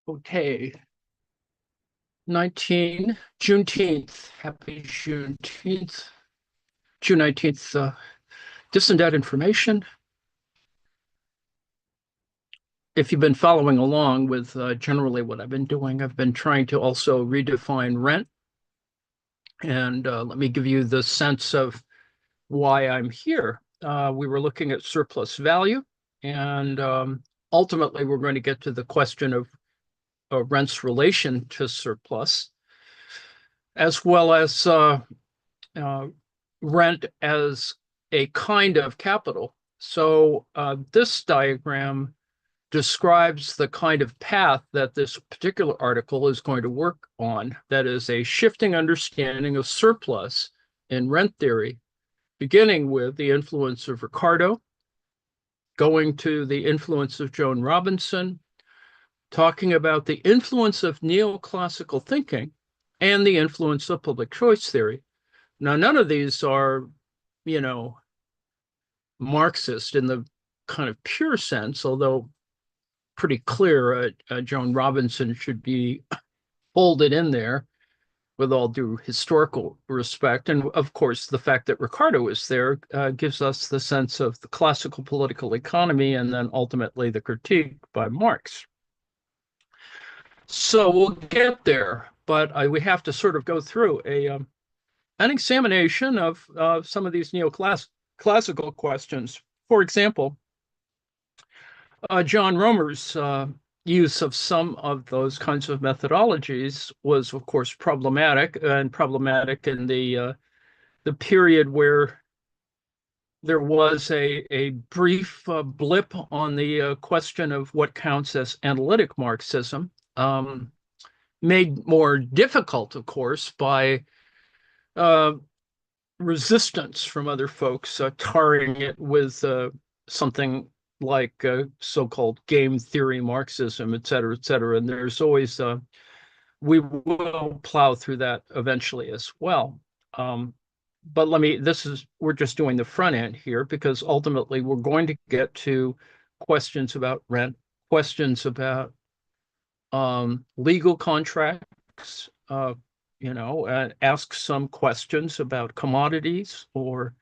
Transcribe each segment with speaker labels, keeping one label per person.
Speaker 1: Okay, Juneteenth. Happy Juneteenth. June 19th, dis and dat information. If you've been following along with generally what I've been doing, I've been trying to also redefine rent. And let me give you the sense of why I'm here. We were looking at surplus value, and ultimately we're going to get to the question of rent's relation to surplus, as well as uh, rent as a kind of capital. So this diagram describes the kind of path that this particular article is going to work on. That is a shifting understanding of surplus in rent theory, beginning with the influence of Ricardo, going to the influence of Joan Robinson, talking about the influence of neoclassical thinking and the influence of public choice theory. Now, none of these are, Marxist in the kind of pure sense, although pretty clear Joan Robinson should be folded in there with all due historical respect. And of course, the fact that Ricardo is there gives us the sense of the classical political economy and then ultimately the critique by Marx. So we'll get there, but we have to sort of go through an examination of some of these classical questions. For example, John Romer's use of some of those kinds of methodologies was, of course, problematic in the period where there was a brief blip on the question of what counts as analytic Marxism, made more difficult, of course, by resistance from other folks, tarring it with something like so-called game theory Marxism, et cetera, et cetera. And there's always, we will plow through that eventually as well. But we're just doing the front end here because ultimately we're going to get to questions about rent, questions about legal contracts, and ask some questions about commodities or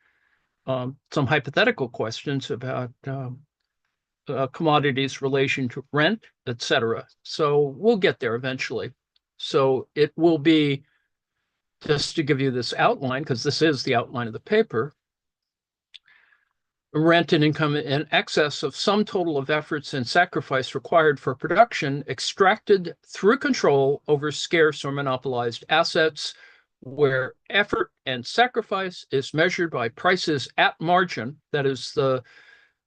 Speaker 1: some hypothetical questions about commodities relation to rent, etc. So we'll get there eventually. So it will be, just to give you this outline, because this is the outline of the paper, rent and income in excess of some total of efforts and sacrifice required for production extracted through control over scarce or monopolized assets, where effort and sacrifice is measured by prices at margin, that is the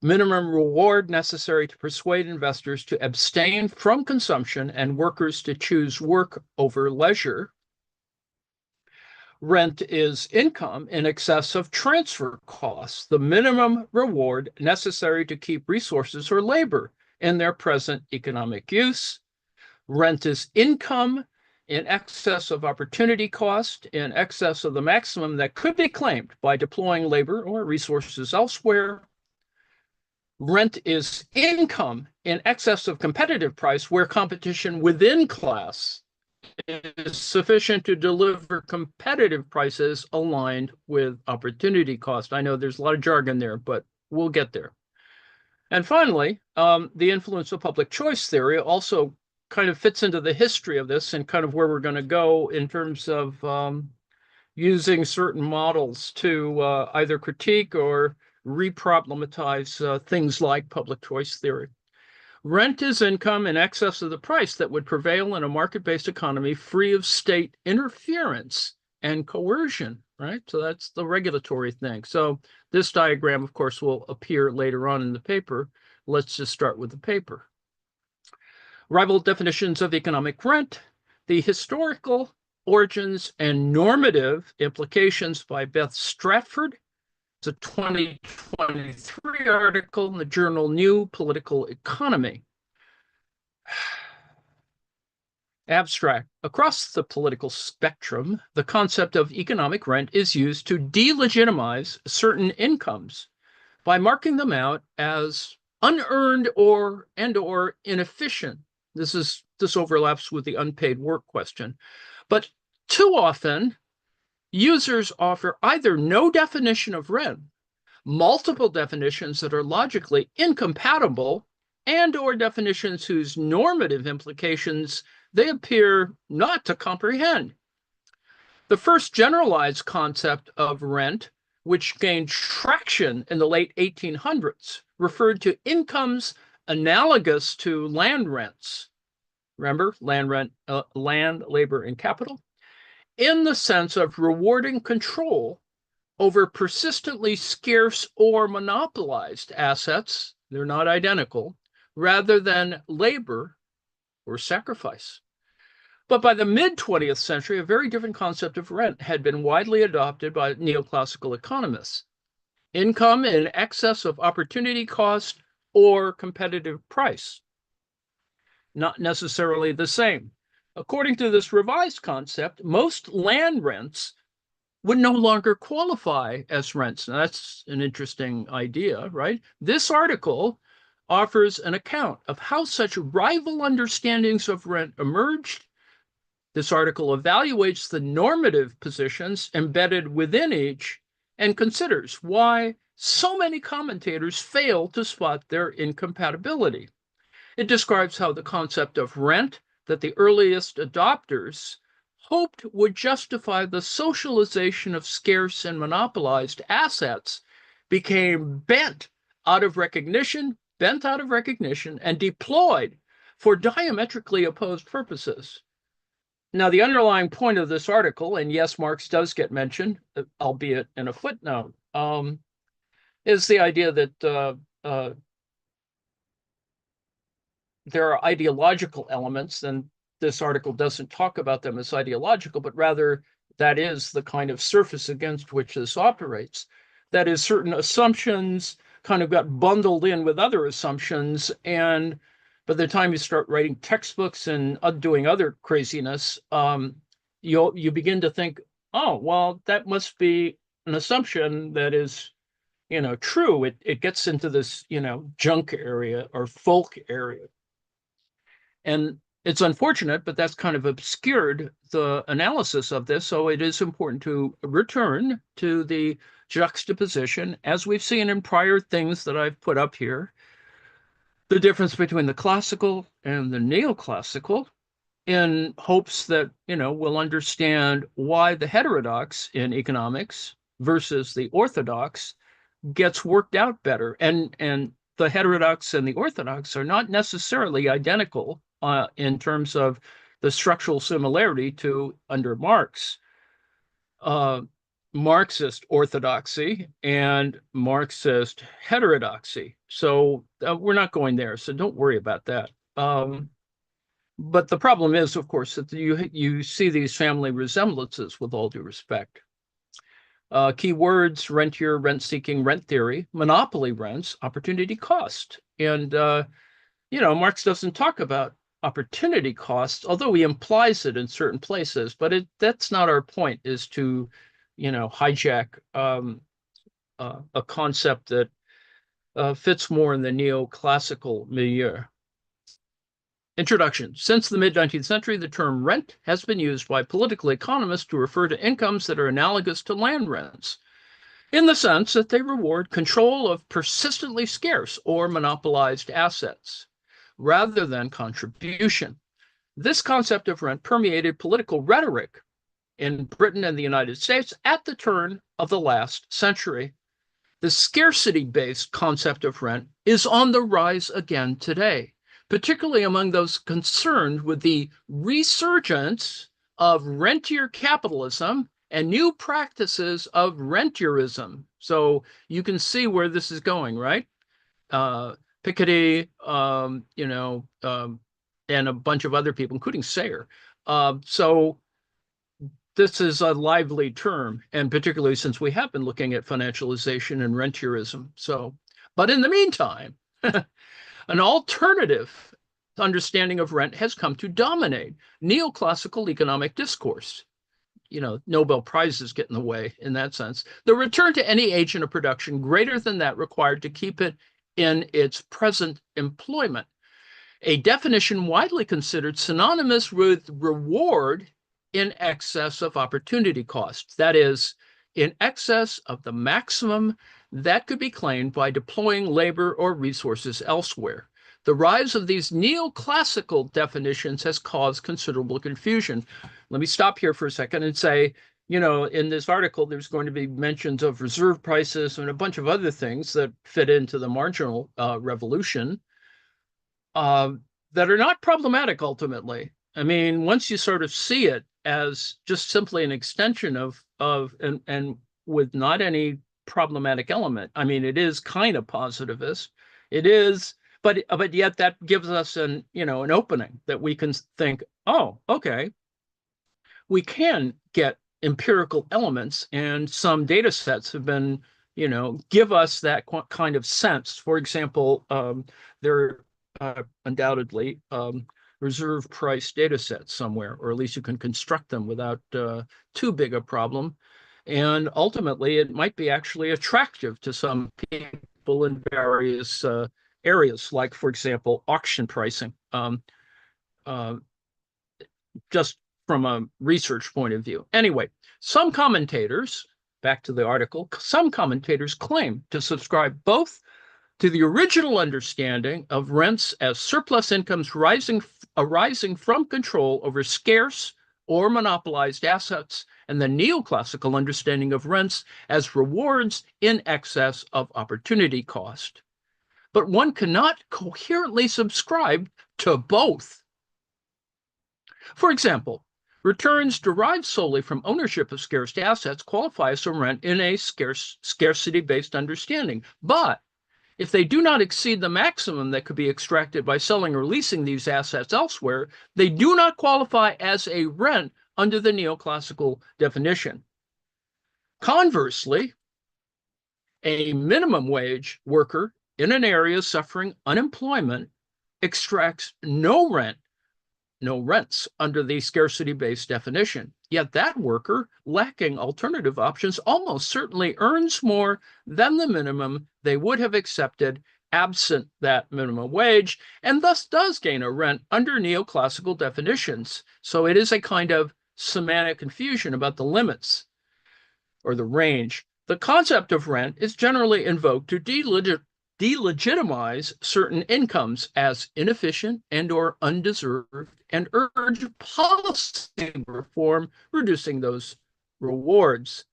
Speaker 1: minimum reward necessary to persuade investors to abstain from consumption and workers to choose work over leisure. Rent is income in excess of transfer costs, the minimum reward necessary to keep resources or labor in their present economic use. Rent is income in excess of opportunity cost, in excess of the maximum that could be claimed by deploying labor or resources elsewhere. Rent is income in excess of competitive price, where competition within class is sufficient to deliver competitive prices aligned with opportunity cost. I know there's a lot of jargon there, but we'll get there. And finally, the influence of public choice theory also kind of fits into the history of this and kind of where we're going to go in terms of using certain models to either critique or reproblematize things like public choice theory. Rent is income in excess of the price that would prevail in a market-based economy free of state interference and coercion, right? So that's the regulatory thing. So this diagram, of course, will appear later on in the paper. Let's just start with the paper. Rival definitions of economic rent, the historical origins and normative implications by Beth Stratford. It's a 2023 article in the journal New Political Economy. Abstract. Across the political spectrum, the concept of economic rent is used to delegitimize certain incomes by marking them out as unearned or inefficient. This is this overlaps with the unpaid work question. But too often, users offer either no definition of rent, multiple definitions that are logically incompatible, and or definitions whose normative implications they appear not to comprehend. The first generalized concept of rent, which gained traction in the late 1800s, referred to incomes analogous to land rents. Remember, land rent, land, labor, and capital, in the sense of rewarding control over persistently scarce or monopolized assets, they're not identical, rather than labor or sacrifice. But by the mid-20th century, a very different concept of rent had been widely adopted by neoclassical economists. Income in excess of opportunity cost or competitive price. Not necessarily the same. According to this revised concept, most land rents would no longer qualify as rents. Now, that's an interesting idea, right? This article offers an account of how such rival understandings of rent emerged. This article evaluates the normative positions embedded within each and considers why so many commentators fail to spot their incompatibility. It describes how the concept of rent that the earliest adopters hoped would justify the socialization of scarce and monopolized assets became bent out of recognition, and deployed for diametrically opposed purposes. Now, the underlying point of this article, and yes, Marx does get mentioned, albeit in a footnote, is the idea that there are ideological elements, and this article doesn't talk about them as ideological, but rather that is the kind of surface against which this operates. That is, certain assumptions kind of got bundled in with other assumptions, and by the time you start writing textbooks and doing other craziness, you begin to think, oh, well, that must be an assumption that is, true. It gets into this, junk area or folk area. And it's unfortunate, but that's kind of obscured the analysis of this. So it is important to return to the juxtaposition, as we've seen in prior things that I've put up here, the difference between the classical and the neoclassical, in hopes that, we'll understand why the heterodox in economics versus the orthodox gets worked out better. And the heterodox and the orthodox are not necessarily identical in terms of the structural similarity to under Marx. Marxist orthodoxy and Marxist heterodoxy. So we're not going there, so don't worry about that. But the problem is, of course, that you see these family resemblances, with all due respect. Key words: rentier, rent-seeking, rent theory, monopoly rents, opportunity cost. And, Marx doesn't talk about opportunity costs, although he implies it in certain places, but that's not our point, is to, hijack a concept that fits more in the neoclassical milieu. Introduction. Since the mid-19th century, the term rent has been used by political economists to refer to incomes that are analogous to land rents, in the sense that they reward control of persistently scarce or monopolized assets, rather than contribution. This concept of rent permeated political rhetoric in Britain and the United States at the turn of the last century. The scarcity-based concept of rent is on the rise again today, particularly among those concerned with the resurgence of rentier capitalism and new practices of rentierism. So you can see where this is going, right? Piketty, and a bunch of other people, including Sayer. So this is a lively term, and particularly since we have been looking at financialization and rentierism. So, but in the meantime, an alternative understanding of rent has come to dominate neoclassical economic discourse. Nobel Prizes get in the way in that sense. The return to any agent of production greater than that required to keep it in its present employment. a definition widely considered synonymous with reward in excess of opportunity cost. That is, in excess of the maximum that could be claimed by deploying labor or resources elsewhere. The rise of these neoclassical definitions has caused considerable confusion. Let me stop here for a second and say, in this article, there's going to be mentions of reserve prices and a bunch of other things that fit into the marginal revolution that are not problematic ultimately. I mean, once you sort of see it as just simply an extension of and with not any problematic element. I mean, it is kind of positivist. It is, but yet that gives us an opening that we can think, oh, okay, we can get empirical elements, and some data sets have been, give us that kind of sense. For example, there are undoubtedly reserve price data sets somewhere, or at least you can construct them without too big a problem. And ultimately, it might be actually attractive to some people in various areas, like, for example, auction pricing. Just from a research point of view. Anyway, some commentators, back to the article, some commentators claim to subscribe both to the original understanding of rents as surplus incomes arising from control over scarce or monopolized assets, and the neoclassical understanding of rents as rewards in excess of opportunity cost. But one cannot coherently subscribe to both. For example, returns derived solely from ownership of scarce assets qualify as a rent in a scarcity-based understanding. But if they do not exceed the maximum that could be extracted by selling or leasing these assets elsewhere, they do not qualify as a rent under the neoclassical definition. Conversely, a minimum wage worker in an area suffering unemployment extracts no rents under the scarcity-based definition. Yet that worker, lacking alternative options, almost certainly earns more than the minimum they would have accepted absent that minimum wage, and thus does gain a rent under neoclassical definitions. So it is a kind of semantic confusion about the limits or the range. The concept of rent is generally invoked to delegitimize certain incomes as inefficient and or undeserved, and urge policy reform reducing those rewards.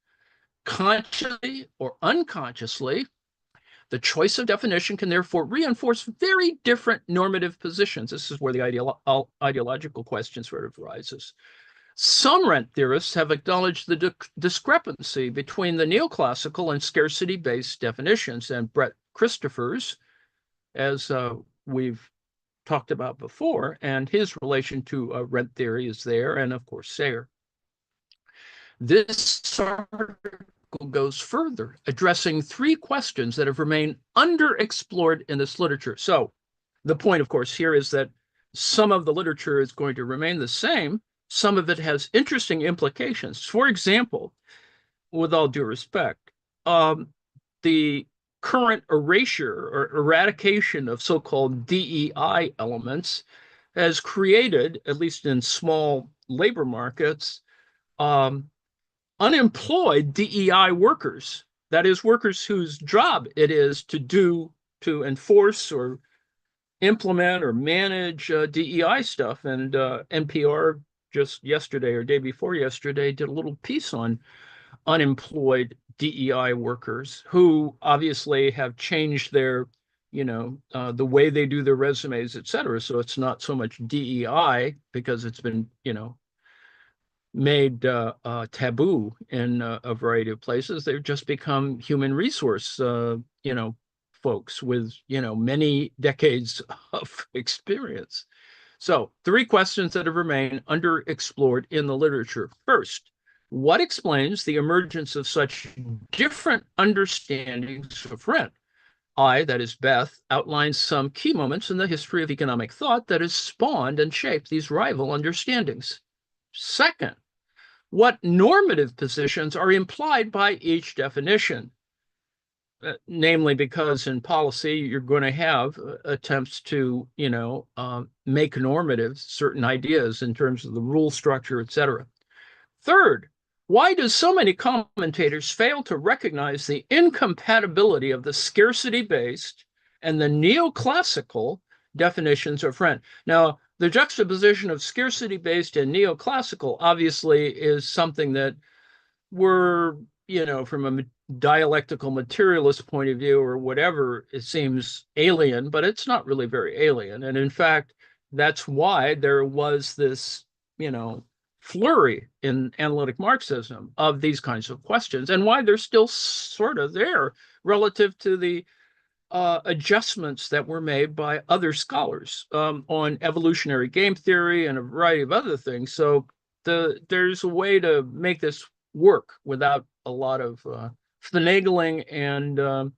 Speaker 1: Consciously or unconsciously, the choice of definition can therefore reinforce very different normative positions. This is where the ideological question sort of rises. Some rent theorists have acknowledged the discrepancy between the neoclassical and scarcity-based definitions, and Brett Christophers, as we've talked about before, and his relation to rent theory is there, and of course Sayre. This article goes further, addressing three questions that have remained underexplored in this literature. So the point, of course, here is that some of the literature is going to remain the same. Some of it has interesting implications. For example, with all due respect, the current erasure or eradication of so-called DEI elements has created, at least in small labor markets, unemployed DEI workers. That is, workers whose job it is to enforce or implement or manage DEI stuff. And NPR just yesterday or day before yesterday did a little piece on unemployed DEI workers who obviously have changed their, the way they do their resumes, et cetera. So it's not so much DEI because it's been, made taboo in a variety of places. They've just become human resource, folks with, many decades of experience. So 3 questions that have remained underexplored in the literature. First, what explains the emergence of such different understandings of rent? That is Beth, outlines some key moments in the history of economic thought that has spawned and shaped these rival understandings. Second, what normative positions are implied by each definition? namely because in policy you're going to have attempts to, make normative certain ideas in terms of the rule structure, et cetera. Third, why do so many commentators fail to recognize the incompatibility of the scarcity-based and the neoclassical definitions of rent? Now, the juxtaposition of scarcity-based and neoclassical obviously is something that we're, from a dialectical materialist point of view or whatever, it seems alien, but it's not really very alien. And in fact, that's why there was this, flurry in analytic Marxism of these kinds of questions, and why they're still sort of there relative to the adjustments that were made by other scholars on evolutionary game theory and a variety of other things. So there's a way to make this work without a lot of finagling and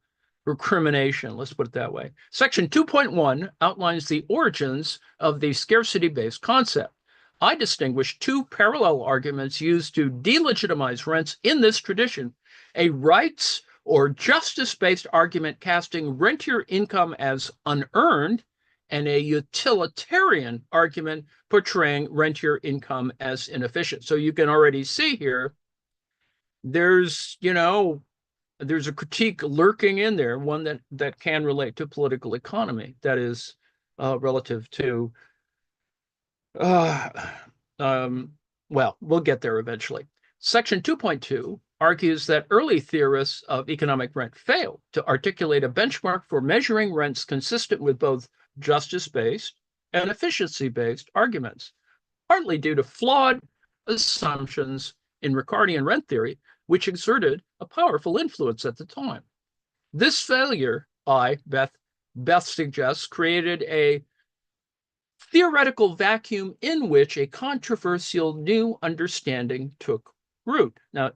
Speaker 1: recrimination, let's put it that way. Section 2.1 outlines the origins of the scarcity-based concept. I distinguish two parallel arguments used to delegitimize rents in this tradition: a rights or justice-based argument casting rentier income as unearned, and a utilitarian argument portraying rentier income as inefficient. So you can already see here, there's a critique lurking in there, one that can relate to political economy, that is relative to well, we'll get there eventually. Section 2.2 argues that early theorists of economic rent failed to articulate a benchmark for measuring rents consistent with both justice-based and efficiency-based arguments, partly due to flawed assumptions in Ricardian rent theory, which exerted a powerful influence at the time. This failure, Beth suggests, created a theoretical vacuum in which a controversial new understanding took root. Now,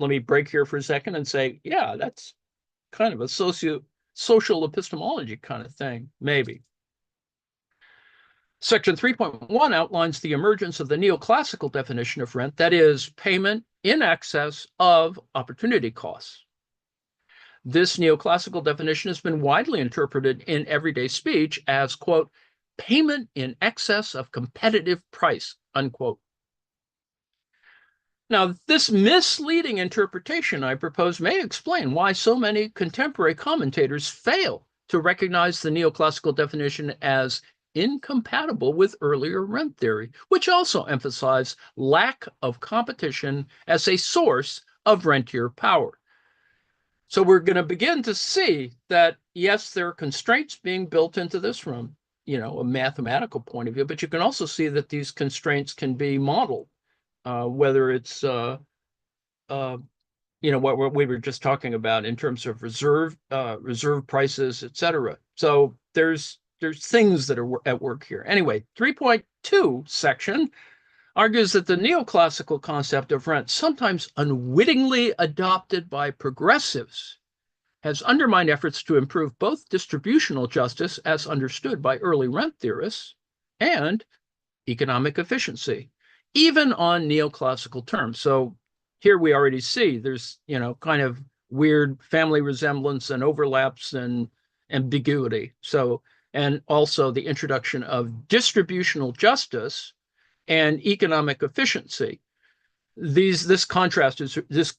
Speaker 1: let me break here for a second and say, yeah, that's kind of a social epistemology kind of thing, maybe. Section 3.1 outlines the emergence of the neoclassical definition of rent, that is, payment in excess of opportunity costs. This neoclassical definition has been widely interpreted in everyday speech as, quote, payment in excess of competitive price, unquote. Now, this misleading interpretation, I propose, may explain why so many contemporary commentators fail to recognize the neoclassical definition as incompatible with earlier rent theory, which also emphasized lack of competition as a source of rentier power. So we're going to begin to see that, yes, there are constraints being built into this from, a mathematical point of view, but you can also see that these constraints can be modeled, whether it's, what we were just talking about in terms of reserve prices, et cetera. So there's things that are at work here. Anyway, 3.2 section argues that the neoclassical concept of rent, sometimes unwittingly adopted by progressives, has undermined efforts to improve both distributional justice as understood by early rent theorists and economic efficiency, even on neoclassical terms. So here we already see there's, kind of weird family resemblance and overlaps and ambiguity. So, and also the introduction of distributional justice and economic efficiency. This contrast is this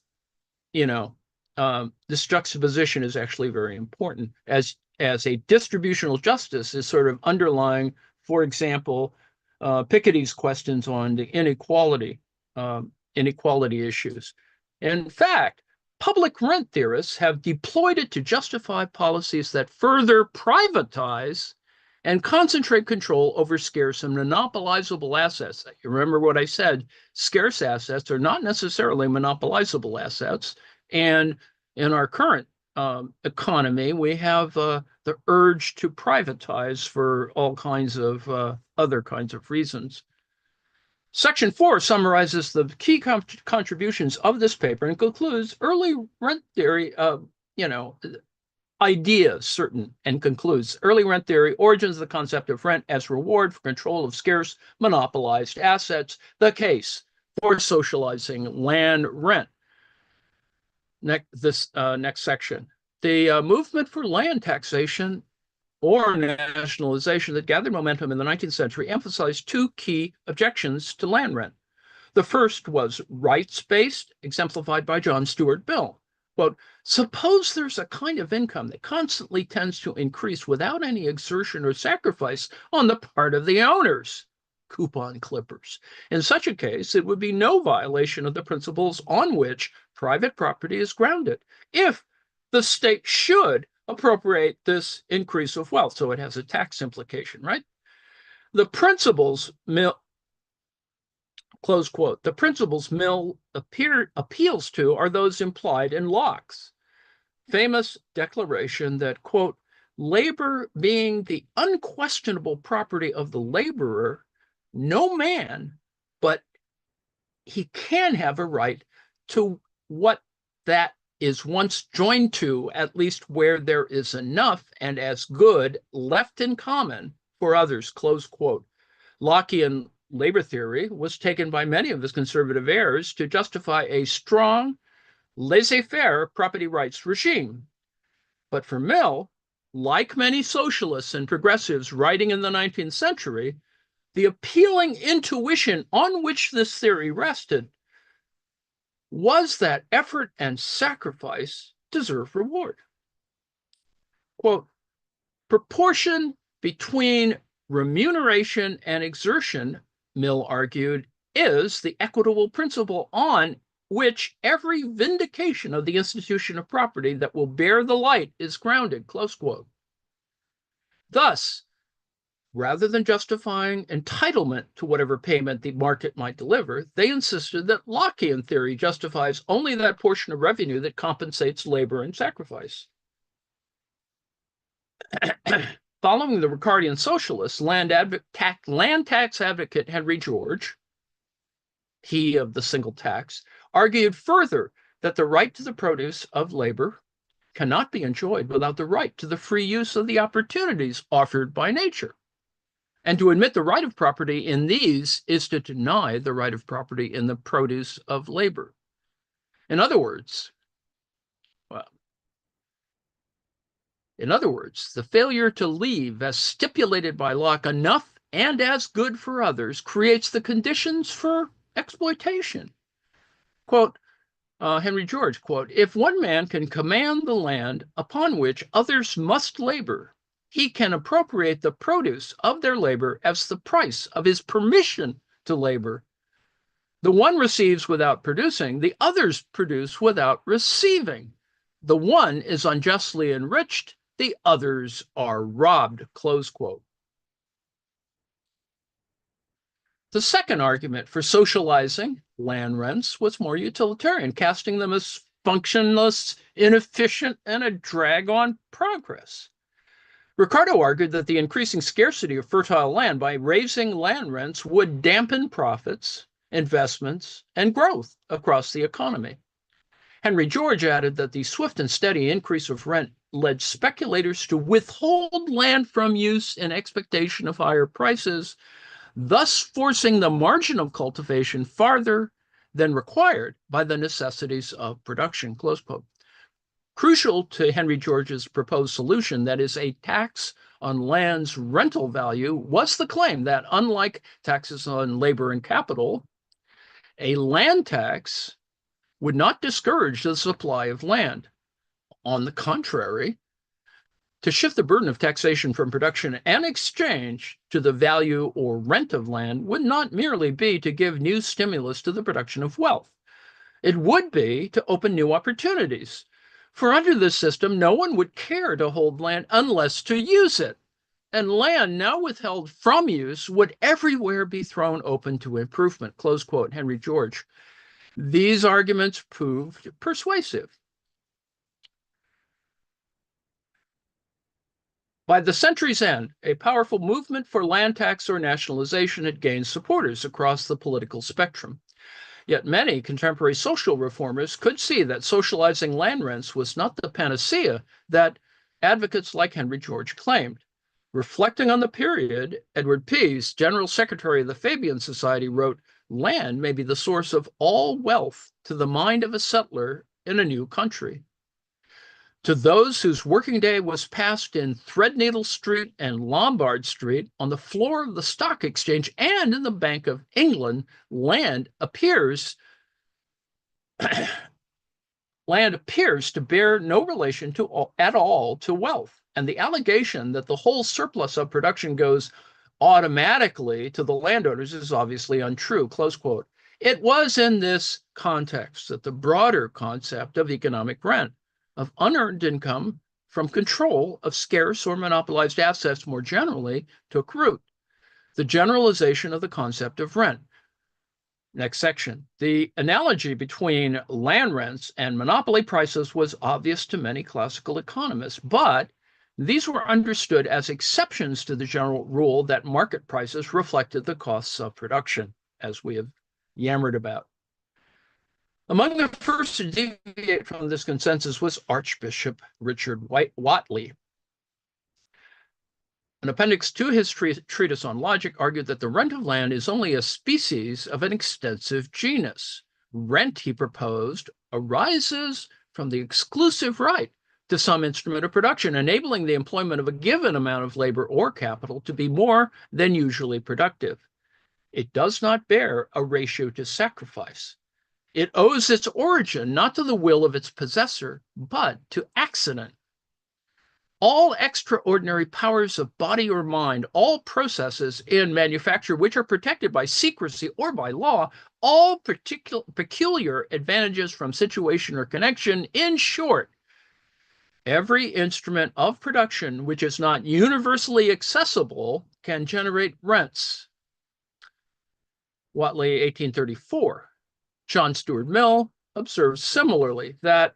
Speaker 1: juxtaposition is actually very important, as a distributional justice is sort of underlying, for example, Piketty's questions on the inequality issues. In fact, public rent theorists have deployed it to justify policies that further privatize and concentrate control over scarce and monopolizable assets. You remember what I said, scarce assets are not necessarily monopolizable assets. And in our current economy, we have the urge to privatize for all kinds of other kinds of reasons. Section 4 summarizes the key contributions of this paper and concludes early rent theory, ideas certain, and concludes early rent theory origins of the concept of rent as reward for control of scarce monopolized assets, the case for socializing land rent. Next section. The movement for land taxation or nationalization that gathered momentum in the 19th century emphasized two key objections to land rent. The first was rights-based, exemplified by John Stuart Mill. Quote, suppose there's a kind of income that constantly tends to increase without any exertion or sacrifice on the part of the owners, coupon clippers. In such a case, it would be no violation of the principles on which private property is grounded if the state should appropriate this increase of wealth. So it has a tax implication, right? The principles Mill, close quote, the principles Mill appeals to are those implied in Locke's famous declaration that, quote, labor being the unquestionable property of the laborer, no man, but he can have a right to what that is once joined to, at least where there is enough and as good left in common for others, close quote. Lockean labor theory was taken by many of his conservative heirs to justify a strong, laissez-faire property rights regime. But for Mill, like many socialists and progressives writing in the 19th century, the appealing intuition on which this theory rested was that effort and sacrifice deserve reward. Quote, proportion between remuneration and exertion, Mill argued, is the equitable principle on which every vindication of the institution of property that will bear the light is grounded, close quote. Thus, rather than justifying entitlement to whatever payment the market might deliver, they insisted that Lockean theory justifies only that portion of revenue that compensates labor and sacrifice. Following the Ricardian socialists, land tax advocate Henry George, he of the single tax, argued further that the right to the produce of labor cannot be enjoyed without the right to the free use of the opportunities offered by nature. And to admit the right of property in these is to deny the right of property in the produce of labor. In other words, the failure to leave, as stipulated by Locke, enough and as good for others creates the conditions for exploitation. Quote, Henry George, quote, if one man can command the land upon which others must labor, he can appropriate the produce of their labor as the price of his permission to labor. The one receives without producing, the others produce without receiving. The one is unjustly enriched, the others are robbed, close quote. The second argument for socializing land rents was more utilitarian, casting them as functionless, inefficient, and a drag on progress. Ricardo argued that the increasing scarcity of fertile land by raising land rents would dampen profits, investments, and growth across the economy. Henry George added that the swift and steady increase of rent led speculators to withhold land from use in expectation of higher prices, thus forcing the margin of cultivation farther than required by the necessities of production, close quote. Crucial to Henry George's proposed solution, that is, a tax on land's rental value, was the claim that, unlike taxes on labor and capital, a land tax would not discourage the supply of land. On the contrary, to shift the burden of taxation from production and exchange to the value or rent of land would not merely be to give new stimulus to the production of wealth. It would be to open new opportunities. For under this system, no one would care to hold land unless to use it. And land now withheld from use would everywhere be thrown open to improvement, close quote, Henry George. These arguments proved persuasive. By the century's end, a powerful movement for land tax or nationalization had gained supporters across the political spectrum. Yet many contemporary social reformers could see that socializing land rents was not the panacea that advocates like Henry George claimed. Reflecting on the period, Edward Pease, General Secretary of the Fabian Society, wrote, land may be the source of all wealth to the mind of a settler in a new country. To those whose working day was passed in Threadneedle Street and Lombard Street, on the floor of the Stock Exchange and in the Bank of England, land appears to bear no relation at all to wealth. And the allegation that the whole surplus of production goes automatically to the landowners is obviously untrue, close quote. It was in this context that the broader concept of economic rent, of unearned income from control of scarce or monopolized assets more generally, took root. The generalization of the concept of rent. Next section. The analogy between land rents and monopoly prices was obvious to many classical economists, but these were understood as exceptions to the general rule that market prices reflected the costs of production, as we have yammered about. Among the first to deviate from this consensus was Archbishop Richard Whately. An appendix to his treatise on logic argued that the rent of land is only a species of an extensive genus. Rent, he proposed, arises from the exclusive right to some instrument of production, enabling the employment of a given amount of labor or capital to be more than usually productive. It does not bear a ratio to sacrifice. It owes its origin not to the will of its possessor, but to accident. All extraordinary powers of body or mind, all processes in manufacture which are protected by secrecy or by law, all peculiar advantages from situation or connection, in short, every instrument of production which is not universally accessible can generate rents. Whately, 1834. John Stuart Mill observes similarly that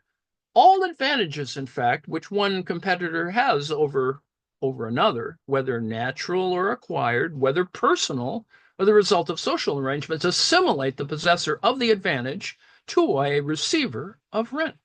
Speaker 1: all advantages, in fact, which one competitor has over another, whether natural or acquired, whether personal or the result of social arrangements, assimilate the possessor of the advantage to a receiver of rent.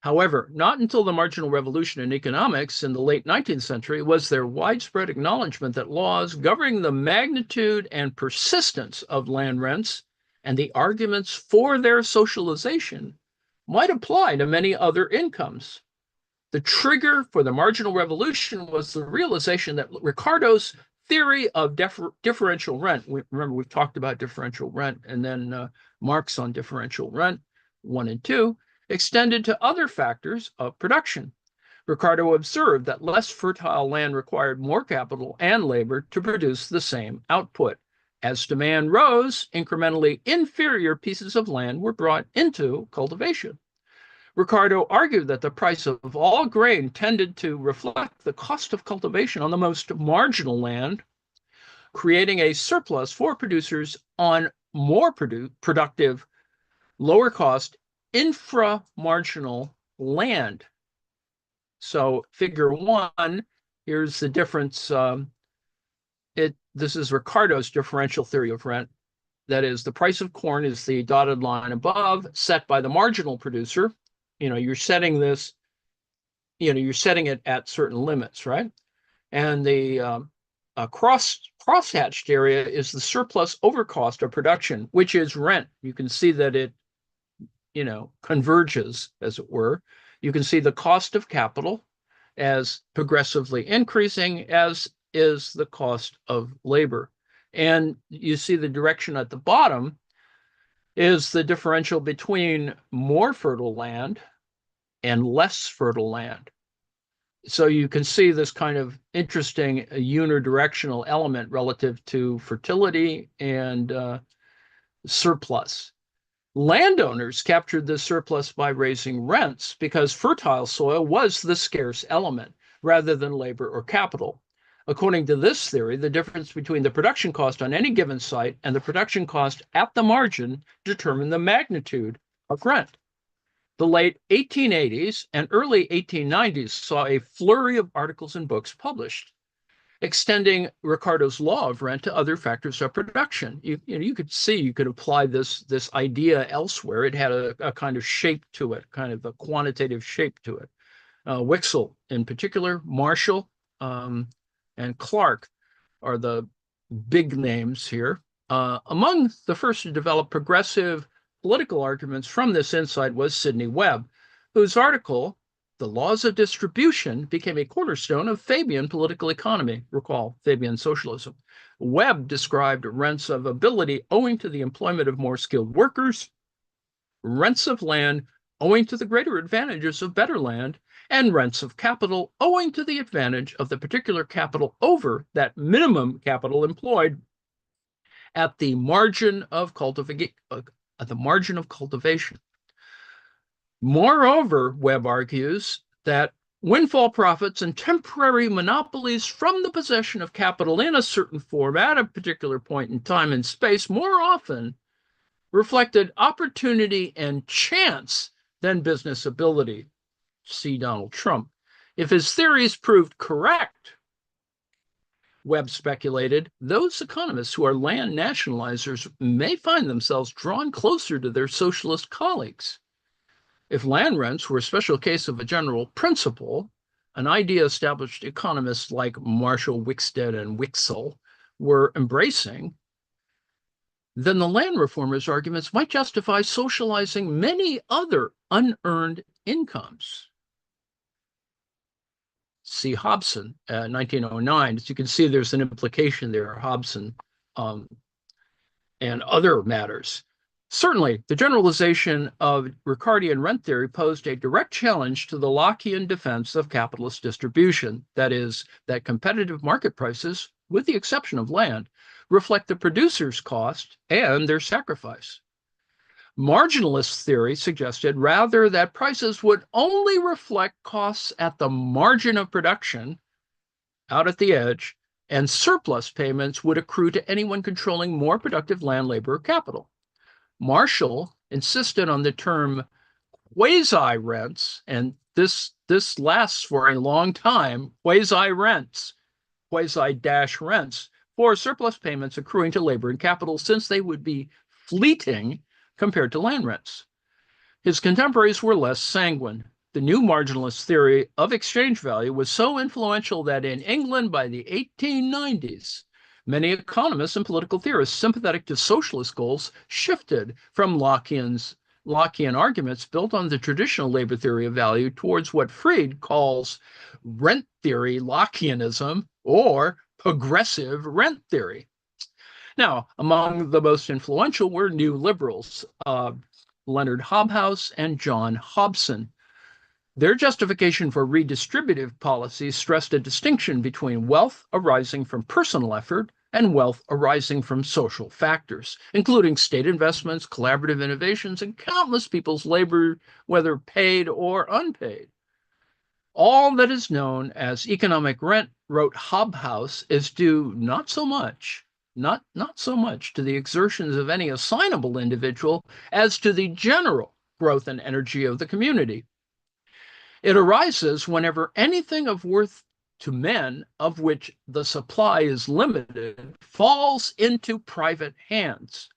Speaker 1: However, not until the marginal revolution in economics in the late 19th century was there widespread acknowledgement that laws governing the magnitude and persistence of land rents and the arguments for their socialization might apply to many other incomes. The trigger for the marginal revolution was the realization that Ricardo's theory of differential rent, remember we've talked about differential rent and then Marx on differential rent 1 and 2, extended to other factors of production. Ricardo observed that less fertile land required more capital and labor to produce the same output. As demand rose, incrementally inferior pieces of land were brought into cultivation. Ricardo argued that the price of all grain tended to reflect the cost of cultivation on the most marginal land, creating a surplus for producers on more productive, lower cost, infra-marginal land. So figure 1, here's the difference. This is Ricardo's differential theory of rent. That is, the price of corn is the dotted line above, set by the marginal producer. You're setting this, you're setting it at certain limits, right? And the cross-hatched area is the surplus over cost of production, which is rent. You can see that it converges, as it were. You can see the cost of capital as progressively increasing, as is the cost of labor. And you see the direction at the bottom is the differential between more fertile land and less fertile land. So you can see this kind of interesting unidirectional element relative to fertility and surplus. Landowners captured this surplus by raising rents because fertile soil was the scarce element rather than labor or capital. According to this theory, the difference between the production cost on any given site and the production cost at the margin determined the magnitude of rent. The late 1880s and early 1890s saw a flurry of articles and books published, extending Ricardo's law of rent to other factors of production. You could apply this idea elsewhere. It had a kind of shape to it, kind of a quantitative shape to it. Wixell, in particular, Marshall, and Clark are the big names here. Among the first to develop progressive political arguments from this insight was Sidney Webb, whose article, The Laws of Distribution, became a cornerstone of Fabian political economy. Recall Fabian socialism. Webb described rents of ability owing to the employment of more skilled workers, rents of land owing to the greater advantages of better land, and rents of capital owing to the advantage of the particular capital over that minimum capital employed at the margin of cultivation. Moreover, Webb argues that windfall profits and temporary monopolies from the possession of capital in a certain form at a particular point in time and space more often reflected opportunity and chance than business ability. See Donald Trump. If his theories proved correct, Webb speculated, those economists who are land nationalizers may find themselves drawn closer to their socialist colleagues. If land rents were a special case of a general principle, an idea established economists like Marshall, Wickstead, and Wicksell were embracing, then the land reformers' arguments might justify socializing many other unearned incomes. See Hobson, 1909. As you can see, there's an implication there, Hobson and other matters. Certainly, the generalization of Ricardian rent theory posed a direct challenge to the Lockean defense of capitalist distribution, that is, that competitive market prices, with the exception of land, reflect the producer's cost and their sacrifice. Marginalist theory suggested rather that prices would only reflect costs at the margin of production, out at the edge, and surplus payments would accrue to anyone controlling more productive land, labor, or capital. Marshall insisted on the term quasi-rents, and this lasts for a long time, quasi-rents, quasi-rents, for surplus payments accruing to labor and capital, since they would be fleeting compared to land rents. His contemporaries were less sanguine. The new marginalist theory of exchange value was so influential that in England by the 1890s, many economists and political theorists sympathetic to socialist goals shifted from Lockean arguments built on the traditional labor theory of value towards what Fried calls rent theory Lockeanism or progressive rent theory. Now, among the most influential were new liberals, Leonard Hobhouse and John Hobson. Their justification for redistributive policies stressed a distinction between wealth arising from personal effort and wealth arising from social factors, including state investments, collaborative innovations, and countless people's labor, whether paid or unpaid. All that is known as economic rent, wrote Hobhouse, is due not so much to the exertions of any assignable individual as to the general growth and energy of the community. It arises whenever anything of worth to men, of which the supply is limited, falls into private hands.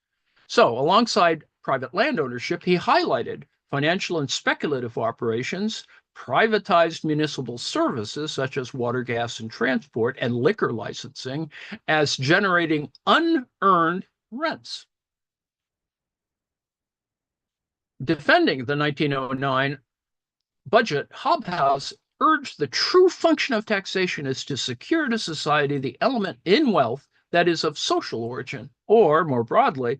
Speaker 1: So, alongside private land ownership, he highlighted financial and speculative operations, privatized municipal services such as water, gas, and transport, and liquor licensing as generating unearned rents. Defending the 1909 budget, Hobhouse urged the true function of taxation is to secure to society the element in wealth that is of social origin, or, more broadly,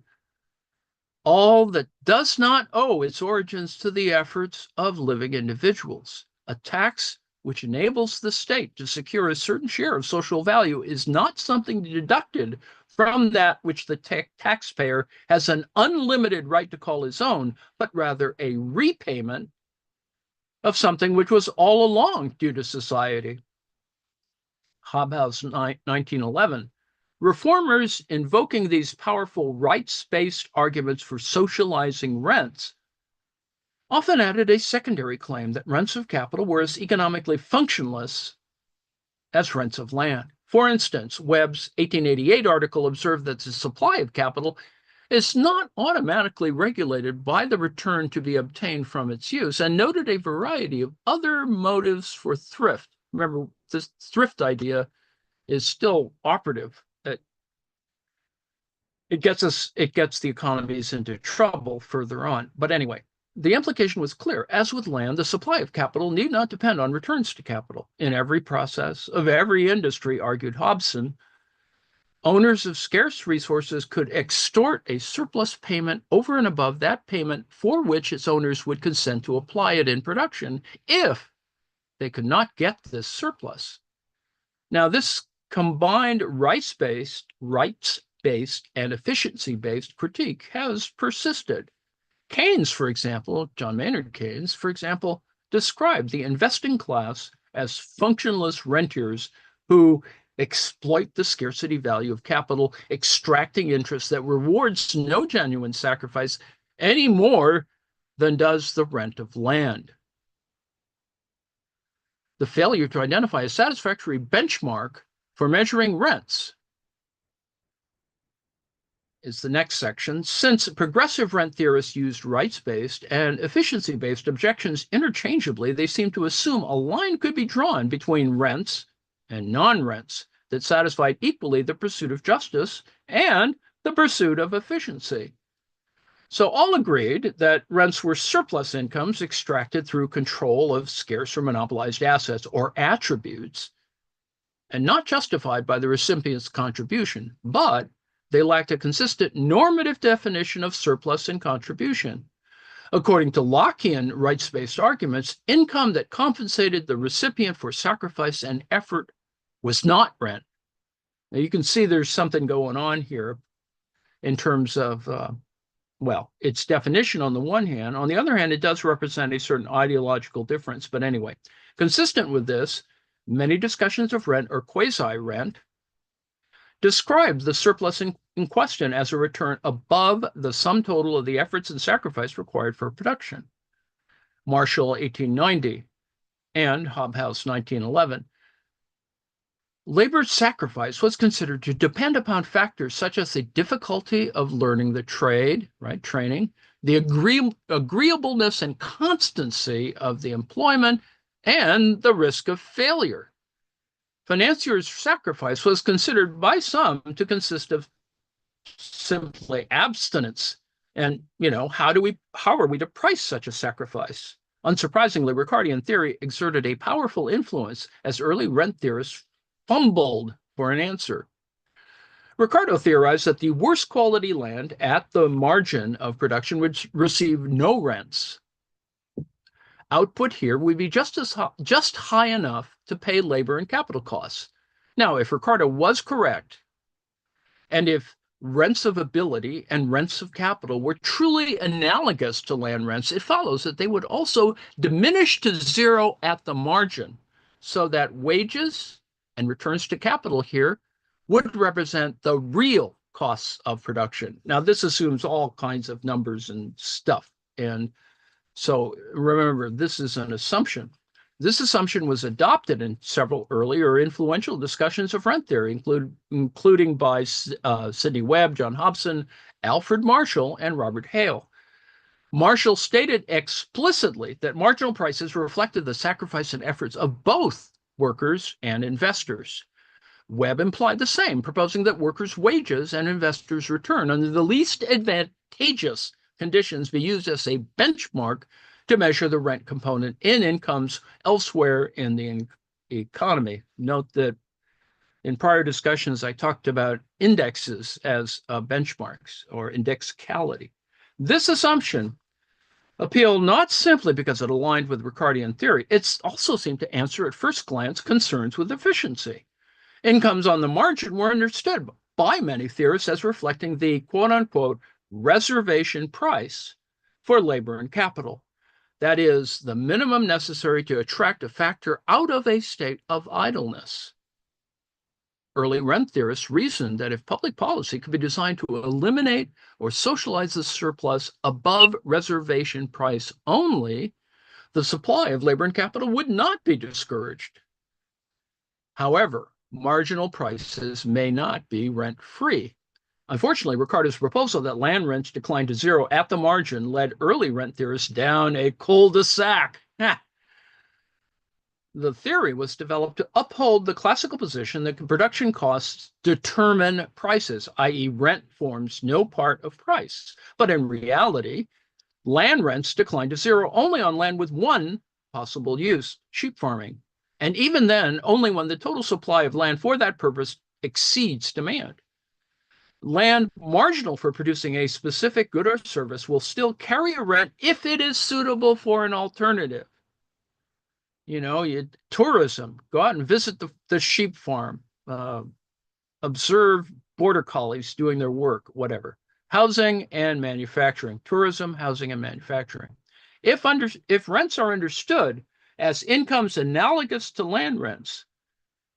Speaker 1: all that does not owe its origins to the efforts of living individuals. A tax which enables the state to secure a certain share of social value is not something deducted from that which the taxpayer has an unlimited right to call his own, but rather a repayment of something which was all along due to society. Hobhouse, 1911. Reformers invoking these powerful rights-based arguments for socializing rents often added a secondary claim that rents of capital were as economically functionless as rents of land. For instance, Webb's 1888 article observed that the supply of capital is not automatically regulated by the return to be obtained from its use, and noted a variety of other motives for thrift. Remember, this thrift idea is still operative. It gets the economies into trouble further on. But anyway, The implication was clear. As with land, the supply of capital need not depend on returns to capital. In every process of every industry, argued Hobson, owners of scarce resources could extort a surplus payment over and above that payment for which its owners would consent to apply it in production if they could not get this surplus. Now, this combined rights-based, and efficiency-based critique has persisted. Keynes, for example, John Maynard Keynes, for example, described the investing class as functionless rentiers who exploit the scarcity value of capital, extracting interest that rewards no genuine sacrifice any more than does the rent of land. The failure to identify a satisfactory benchmark for measuring rents is the next section. Since progressive rent theorists used rights-based and efficiency-based objections interchangeably, they seem to assume a line could be drawn between rents and non-rents that satisfied equally the pursuit of justice and the pursuit of efficiency. So all agreed that rents were surplus incomes extracted through control of scarce or monopolized assets or attributes, and not justified by the recipient's contribution, but they lacked a consistent normative definition of surplus and contribution. According to Lockean rights-based arguments, income that compensated the recipient for sacrifice and effort was not rent. Now you can see there's something going on here in terms of, its definition on the one hand. On the other hand, it does represent a certain ideological difference. But anyway, consistent with this, many discussions of rent or quasi-rent described the surplus in question as a return above the sum total of the efforts and sacrifice required for production. Marshall, 1890, and Hobhouse, 1911. Labor's sacrifice was considered to depend upon factors such as the difficulty of learning the trade, right, training, the agreeableness and constancy of the employment, and the risk of failure. Financier's sacrifice was considered by some to consist of simply abstinence. And, how are we to price such a sacrifice? Unsurprisingly, Ricardian theory exerted a powerful influence as early rent theorists fumbled for an answer. Ricardo theorized that the worst quality land at the margin of production would receive no rents. Output here would be just high enough to pay labor and capital costs. Now, if Ricardo was correct, and if rents of ability and rents of capital were truly analogous to land rents, it follows that they would also diminish to zero at the margin, so that wages and returns to capital here would represent the real costs of production. Now, this assumes all kinds of numbers and stuff. And so remember, this is an assumption. This assumption was adopted in several early or influential discussions of rent theory, including by Sidney Webb, John Hobson, Alfred Marshall, and Robert Hale. Marshall stated explicitly that marginal prices reflected the sacrifice and efforts of both workers and investors. Webb implied the same, proposing that workers' wages and investors' return under the least advantageous conditions be used as a benchmark to measure the rent component in incomes elsewhere in the economy. Note that in prior discussions, I talked about indexes as benchmarks or indexicality. This assumption appealed not simply because it aligned with Ricardian theory, it also seemed to answer at first glance concerns with efficiency. Incomes on the margin were understood by many theorists as reflecting the quote-unquote reservation price for labor and capital. That is, the minimum necessary to attract a factor out of a state of idleness. Early rent theorists reasoned that if public policy could be designed to eliminate or socialize the surplus above reservation price only, the supply of labor and capital would not be discouraged. However, marginal prices may not be rent-free. Unfortunately, Ricardo's proposal that land rents decline to zero at the margin led early rent theorists down a cul-de-sac. The theory was developed to uphold the classical position that production costs determine prices, i.e., rent forms no part of price. But in reality, Land rents decline to zero only on land with one possible use, sheep farming. And even then, only when the total supply of land for that purpose exceeds demand. Land marginal for producing a specific good or service will still carry a rent if it is suitable for an alternative. Tourism, go out and visit the sheep farm, observe border collies doing their work, whatever. Housing and manufacturing, tourism, housing, and manufacturing. If rents are understood as incomes analogous to land rents,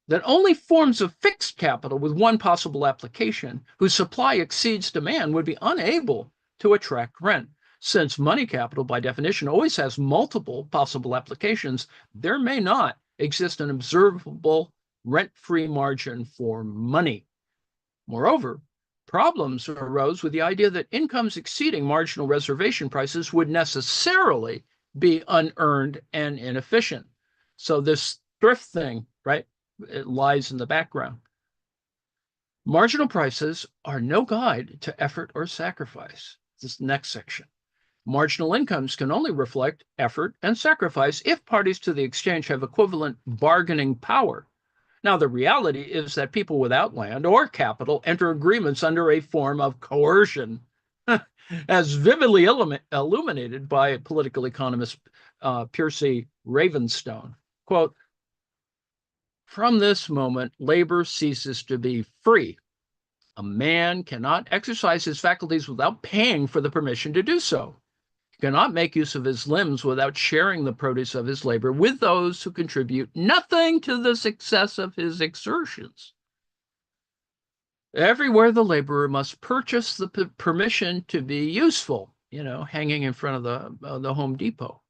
Speaker 1: then only forms of fixed capital with one possible application whose supply exceeds demand would be unable to attract rent. Since money capital, by definition, always has multiple possible applications, there may not exist an observable rent-free margin for money. Moreover, problems arose with the idea that incomes exceeding marginal reservation prices would necessarily be unearned and inefficient. So this thrift thing, right, it lies in the background. Marginal prices are no guide to effort or sacrifice. This next section. Marginal incomes can only reflect effort and sacrifice if parties to the exchange have equivalent bargaining power. Now, the reality is that people without land or capital enter agreements under a form of coercion, as vividly illuminated by political economist Percy Ravenstone. Quote, "From this moment, labor ceases to be free. A man cannot exercise his faculties without paying for the permission to do so. He cannot make use of his limbs without sharing the produce of his labor with those who contribute nothing to the success of his exertions. Everywhere the laborer must purchase the permission to be useful," hanging in front of the Home Depot.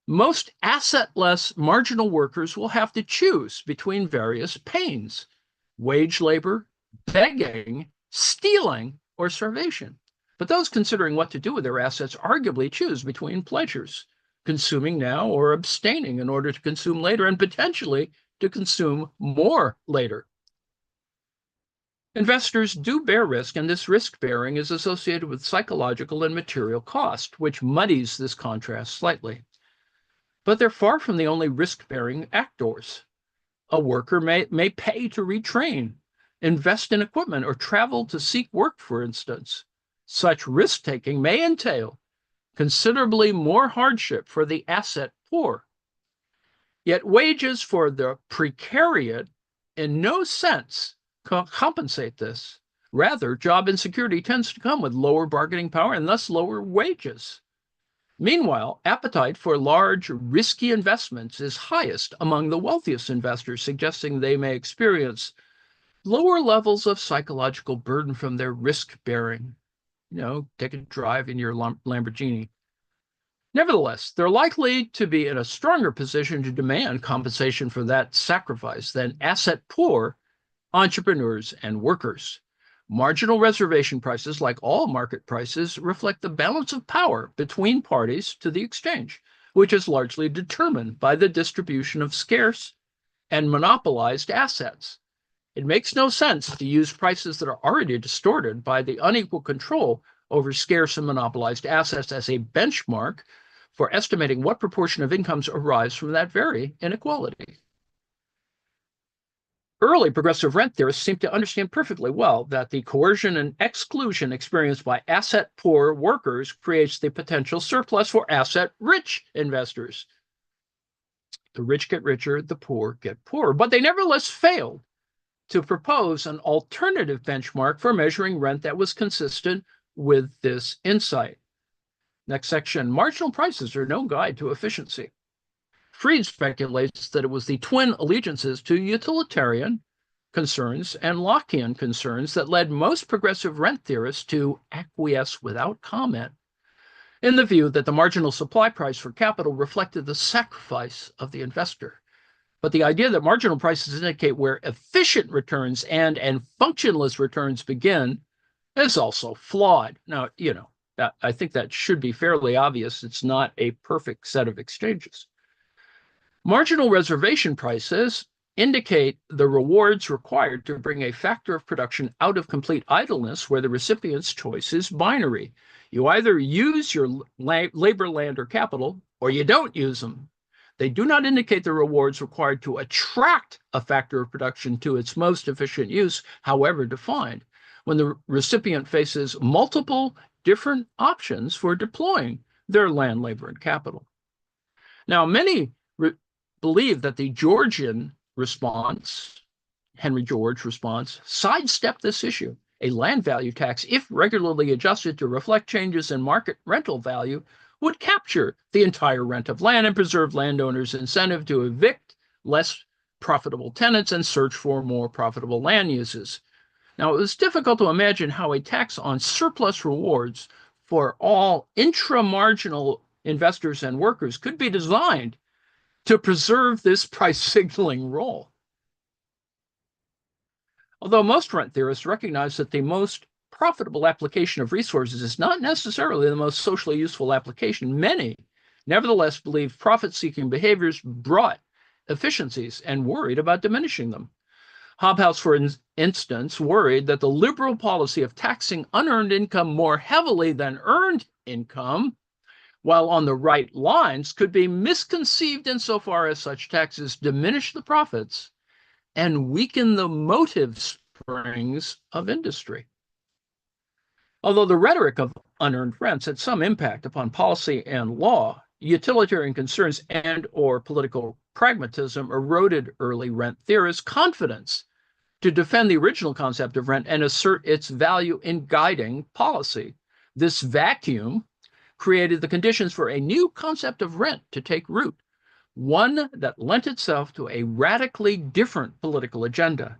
Speaker 1: "Most assetless marginal workers will have to choose between various pains: wage labor, begging, stealing, or starvation. But those considering what to do with their assets arguably choose between pleasures: consuming now or abstaining in order to consume later, and potentially to consume more later. Investors do bear risk, and this risk-bearing is associated with psychological and material cost, which muddies this contrast slightly. But they're far from the only risk-bearing actors. A worker may pay to retrain, invest in equipment, or travel to seek work, for instance. Such risk-taking may entail considerably more hardship for the asset poor. Yet wages for the precariat in no sense compensate this. Rather, job insecurity tends to come with lower bargaining power and thus lower wages. Meanwhile, appetite for large, risky investments is highest among the wealthiest investors, suggesting they may experience lower levels of psychological burden from their risk-bearing. Take a drive in your Lamborghini. Nevertheless, they're likely to be in a stronger position to demand compensation for that sacrifice than asset-poor entrepreneurs and workers. Marginal reservation prices, like all market prices, reflect the balance of power between parties to the exchange, which is largely determined by the distribution of scarce and monopolized assets. It makes no sense to use prices that are already distorted by the unequal control over scarce and monopolized assets as a benchmark for estimating what proportion of incomes arise from that very inequality. Early progressive rent theorists seem to understand perfectly well that the coercion and exclusion experienced by asset-poor workers creates the potential surplus for asset-rich investors. The rich get richer, the poor get poorer, but they nevertheless failed to propose an alternative benchmark for measuring rent that was consistent with this insight. Next section, marginal prices are no guide to efficiency. Fried speculates that it was the twin allegiances to utilitarian concerns and Lockean concerns that led most progressive rent theorists to acquiesce without comment in the view that the marginal supply price for capital reflected the sacrifice of the investor. But the idea that marginal prices indicate where efficient returns and functionless returns begin is also flawed. Now, I think that should be fairly obvious. It's not a perfect set of exchanges. Marginal reservation prices indicate the rewards required to bring a factor of production out of complete idleness where the recipient's choice is binary. You either use your labor, land, or capital, or you don't use them. They do not indicate the rewards required to attract a factor of production to its most efficient use, however defined, when the recipient faces multiple different options for deploying their land, labor, and capital. Now, many believe that the Georgian response, Henry George response, sidestepped this issue. A land value tax, if regularly adjusted to reflect changes in market rental value, would capture the entire rent of land and preserve landowners' incentive to evict less profitable tenants and search for more profitable land uses. Now, it was difficult to imagine how a tax on surplus rewards for all intramarginal investors and workers could be designed to preserve this price signaling role. Although most rent theorists recognize that the most profitable application of resources is not necessarily the most socially useful application, many nevertheless believe profit-seeking behaviors brought efficiencies and worried about diminishing them. Hobhouse, for instance, worried that the liberal policy of taxing unearned income more heavily than earned income, while on the right lines, could be misconceived insofar as such taxes diminish the profits and weaken the motive springs of industry. Although the rhetoric of unearned rents had some impact upon policy and law, utilitarian concerns and/or political pragmatism eroded early rent theorists' confidence to defend the original concept of rent and assert its value in guiding policy. This vacuum created the conditions for a new concept of rent to take root, one that lent itself to a radically different political agenda.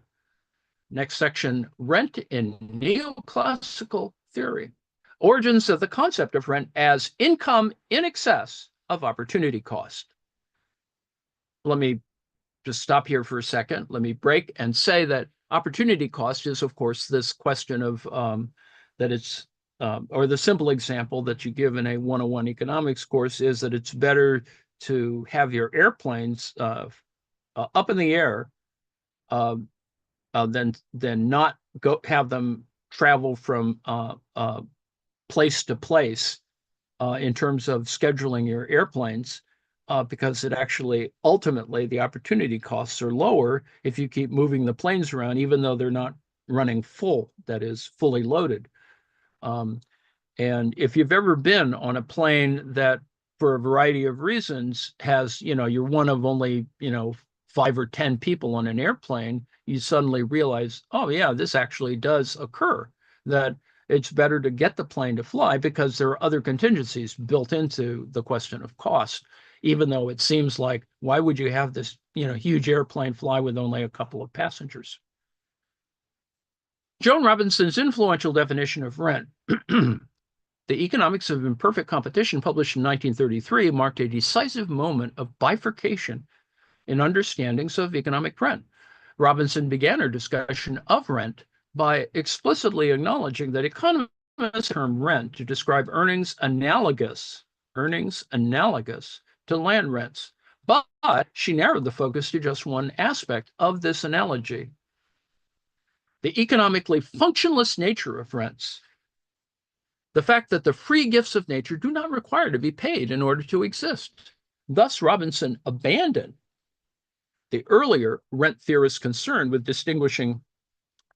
Speaker 1: Next section, rent in neoclassical theory. Origins of the concept of rent as income in excess of opportunity cost. Let me just stop here for a second. Let me break and say that opportunity cost is, of course, this question of that it's, or the simple example that you give in a 101 economics course is that it's better to have your airplanes up in the air than not have them travel from place to place in terms of scheduling your airplanes, because it actually ultimately the opportunity costs are lower if you keep moving the planes around, even though they're not running full, that is fully loaded. And if you've ever been on a plane that for a variety of reasons has, you're one of only, 5 or 10 people on an airplane, you suddenly realize, oh yeah, this actually does occur, that it's better to get the plane to fly because there are other contingencies built into the question of cost, even though it seems like, why would you have this, huge airplane fly with only a couple of passengers? Joan Robinson's influential definition of rent, The Economics of Imperfect Competition, published in 1933, marked a decisive moment of bifurcation in understandings of economic rent. Robinson began her discussion of rent by explicitly acknowledging that economists term rent to describe earnings analogous to land rents. But she narrowed the focus to just one aspect of this analogy: the economically functionless nature of rents. The fact that the free gifts of nature do not require to be paid in order to exist. Thus, Robinson abandoned the earlier rent theorists' concern with distinguishing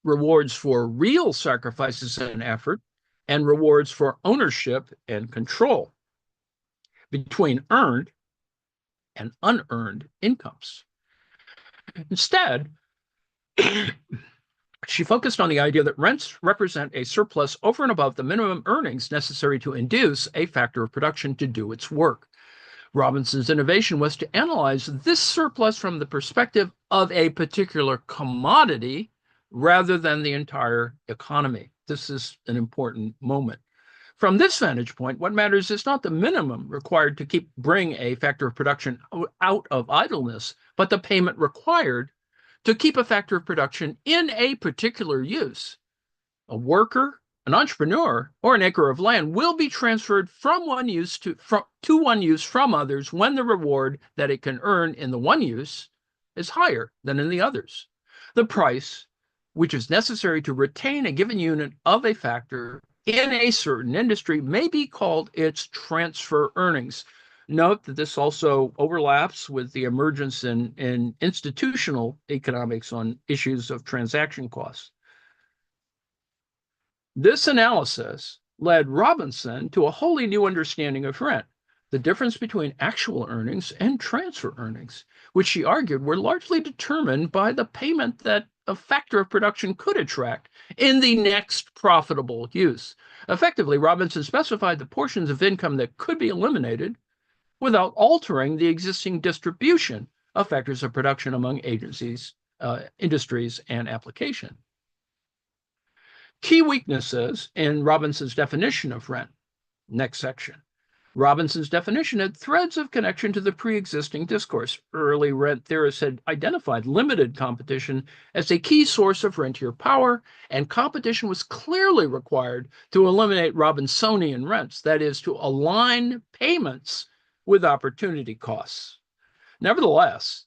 Speaker 1: rewards for real sacrifices and effort and rewards for ownership and control between earned and unearned incomes. Instead, she focused on the idea that rents represent a surplus over and above the minimum earnings necessary to induce a factor of production to do its work. Robinson's innovation was to analyze this surplus from the perspective of a particular commodity rather than the entire economy. This is an important moment. From this vantage point, what matters is not the minimum required to bring a factor of production out of idleness, but the payment required to keep a factor of production in a particular use. A worker, an entrepreneur, or an acre of land will be transferred from one use to one use from others when the reward that it can earn in the one use is higher than in the others. The price, which is necessary to retain a given unit of a factor in a certain industry may be called its transfer earnings. Note that this also overlaps with the emergence in institutional economics on issues of transaction costs. This analysis led Robinson to a wholly new understanding of rent, the difference between actual earnings and transfer earnings, which she argued were largely determined by the payment that a factor of production could attract in the next profitable use. Effectively, Robinson specified the portions of income that could be eliminated without altering the existing distribution of factors of production among agencies, industries, and application. Key weaknesses in Robinson's definition of rent. Next section. Robinson's definition had threads of connection to the pre-existing discourse. Early rent theorists had identified limited competition as a key source of rentier power, and competition was clearly required to eliminate Robinsonian rents, that is, to align payments with opportunity costs. Nevertheless,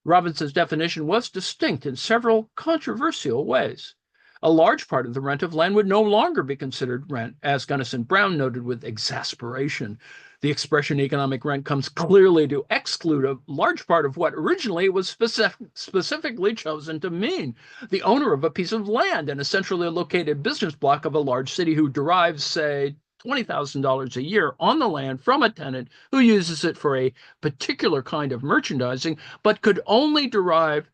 Speaker 1: Robinson's definition was distinct in several controversial ways. A large part of the rent of land would no longer be considered rent, as Gunnison Brown noted with exasperation. The expression economic rent comes clearly to exclude a large part of what originally it was specifically chosen to mean. The owner of a piece of land in a centrally located business block of a large city who derives, say, $20,000 a year on the land from a tenant who uses it for a particular kind of merchandising, but could only derive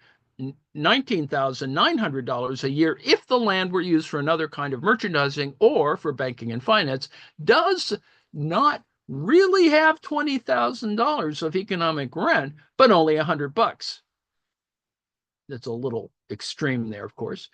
Speaker 1: $19,900 a year if the land were used for another kind of merchandising or for banking and finance, does not really have $20,000 of economic rent, but only $100. That's a little extreme there, of course.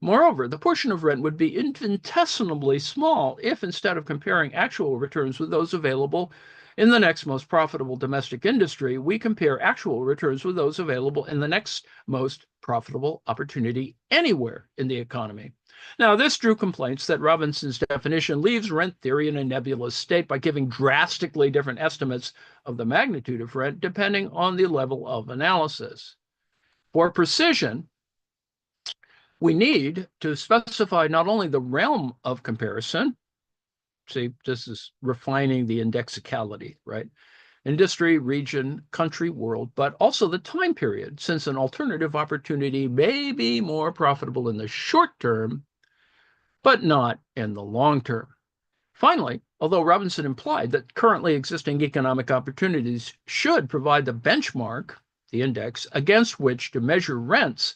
Speaker 1: Moreover, the portion of rent would be infinitesimally small if, instead of comparing actual returns with those available in the next most profitable domestic industry, we compare actual returns with those available in the next most profitable opportunity anywhere in the economy. Now, this drew complaints that Robinson's definition leaves rent theory in a nebulous state by giving drastically different estimates of the magnitude of rent depending on the level of analysis. For precision, we need to specify not only the realm of comparison, see, this is refining the indexicality, right? Industry, region, country, world, but also the time period, since an alternative opportunity may be more profitable in the short term, but not in the long term. Finally, although Robinson implied that currently existing economic opportunities should provide the benchmark, the index, against which to measure rents,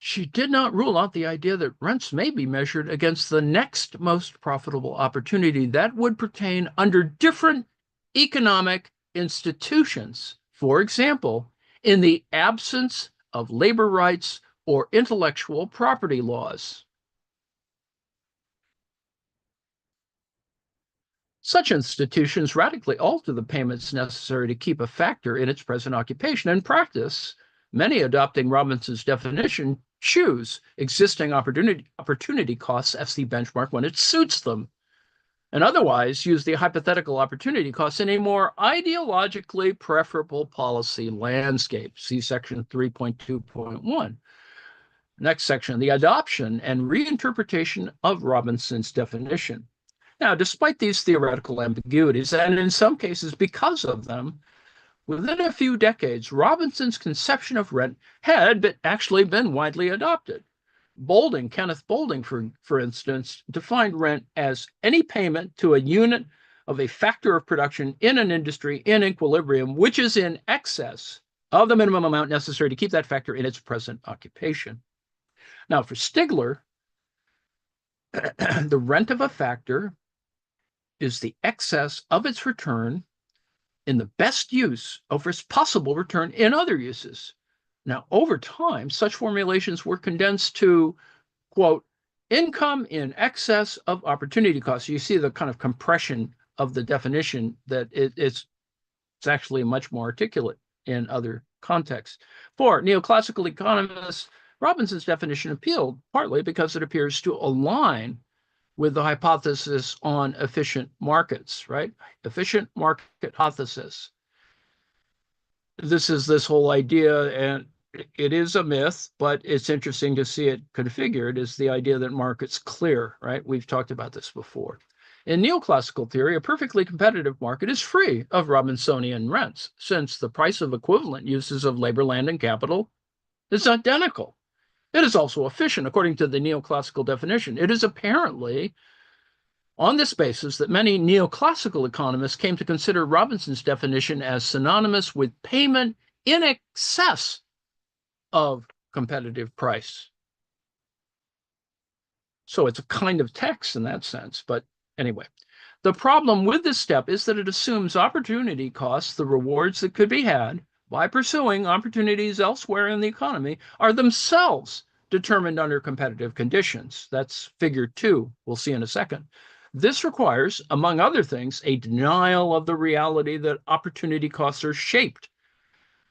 Speaker 1: she did not rule out the idea that rents may be measured against the next most profitable opportunity that would pertain under different economic institutions. For example, in the absence of labor rights or intellectual property laws. Such institutions radically alter the payments necessary to keep a factor in its present occupation. In practice, many adopting Robinson's definition choose existing opportunity costs as the benchmark when it suits them, and otherwise use the hypothetical opportunity costs in a more ideologically preferable policy landscape. See section 3.2.1. Next section, the adoption and reinterpretation of Robinson's definition. Now, despite these theoretical ambiguities, and in some cases because of them, within a few decades, Robinson's conception of rent had actually been widely adopted. Kenneth Boulding, for instance, defined rent as any payment to a unit of a factor of production in an industry in equilibrium, which is in excess of the minimum amount necessary to keep that factor in its present occupation. Now, for Stigler, the rent of a factor is the excess of its return in the best use over its possible return in other uses. Now, over time, such formulations were condensed to, quote, income in excess of opportunity costs. You see the kind of compression of the definition that it's actually much more articulate in other contexts. For neoclassical economists, Robinson's definition appealed partly because it appears to align with the hypothesis on efficient markets, right? Efficient market hypothesis. This is this whole idea, and it is a myth, but it's interesting to see it configured, is the idea that markets clear, right? We've talked about this before. In neoclassical theory, a perfectly competitive market is free of Robinsonian rents, since the price of equivalent uses of labor, land, and capital is identical. It is also efficient, according to the neoclassical definition. It is apparently on this basis that many neoclassical economists came to consider Robinson's definition as synonymous with payment in excess of competitive price. So it's a kind of text in that sense. But anyway, the problem with this step is that it assumes opportunity costs, the rewards that could be had by pursuing opportunities elsewhere in the economy, are themselves determined under competitive conditions. That's figure 2, we'll see in a second. This requires, among other things, a denial of the reality that opportunity costs are shaped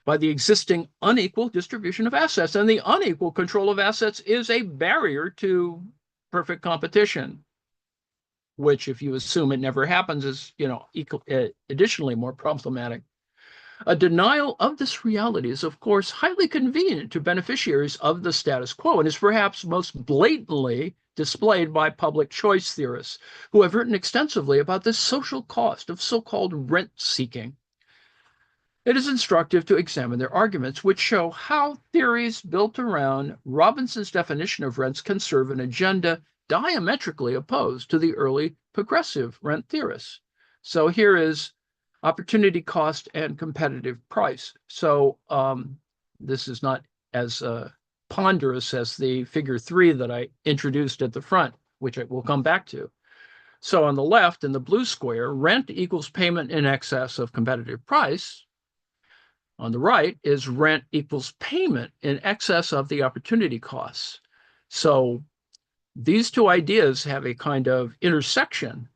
Speaker 1: by the existing unequal distribution of assets. And the unequal control of assets is a barrier to perfect competition, which, if you assume it never happens, is, additionally more problematic. A denial of this reality is, of course, highly convenient to beneficiaries of the status quo, and is perhaps most blatantly displayed by public choice theorists, who have written extensively about the social cost of so-called rent seeking. It is instructive to examine their arguments, which show how theories built around Robinson's definition of rents can serve an agenda diametrically opposed to the early progressive rent theorists. So here is opportunity cost and competitive price. So this is not as ponderous as the figure 3 that I introduced at the front, which I will come back to. So on the left, in the blue square, rent equals payment in excess of competitive price. On the right is rent equals payment in excess of the opportunity costs. So these two ideas have a kind of intersection.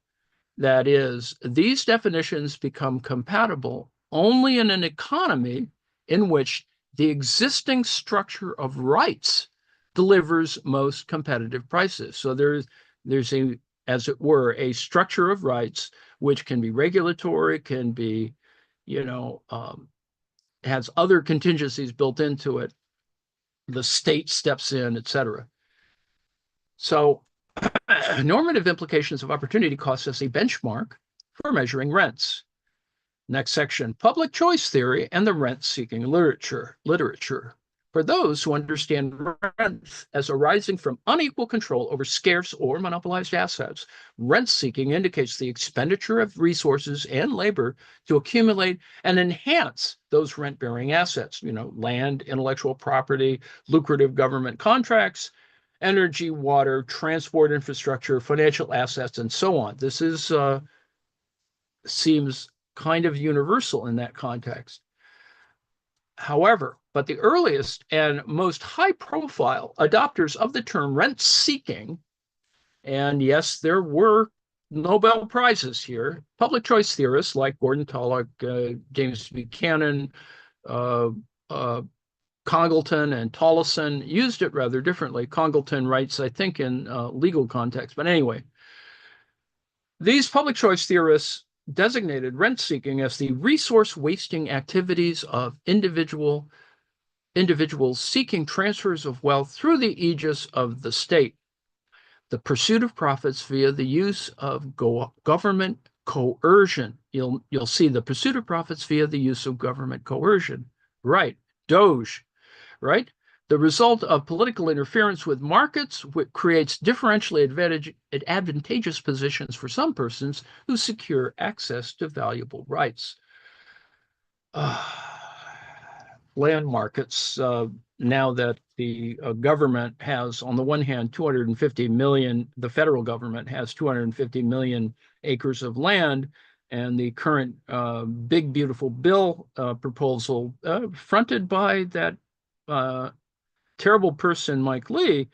Speaker 1: That is, these definitions become compatible only in an economy in which the existing structure of rights delivers most competitive prices. So there's a, as it were, a structure of rights which can be regulatory, can be, has other contingencies built into it. The state steps in, etc. So normative implications of opportunity costs as a benchmark for measuring rents. Next section, public choice theory and the rent-seeking literature. For those who understand rents as arising from unequal control over scarce or monopolized assets, rent-seeking indicates the expenditure of resources and labor to accumulate and enhance those rent-bearing assets, land, intellectual property, lucrative government contracts, energy, water, transport infrastructure, financial assets, and so on. This is seems kind of universal in that context. However, but the earliest and most high-profile adopters of the term rent-seeking, and yes, there were Nobel Prizes here, public choice theorists like Gordon Tullock, James Buchanan, Congleton and Tollison used it rather differently. Congleton writes, I think, in legal context. But anyway, these public choice theorists designated rent seeking as the resource wasting activities of individuals seeking transfers of wealth through the aegis of the state, the pursuit of profits via the use of government coercion. You'll see the pursuit of profits via the use of government coercion. Right, Doge. Right? The result of political interference with markets creates differentially advantageous positions for some persons who secure access to valuable rights. Land markets, now that the government has, on the one hand, 250 million, the federal government has 250 million acres of land, and the current big, beautiful bill proposal fronted by that terrible person, Mike Lee,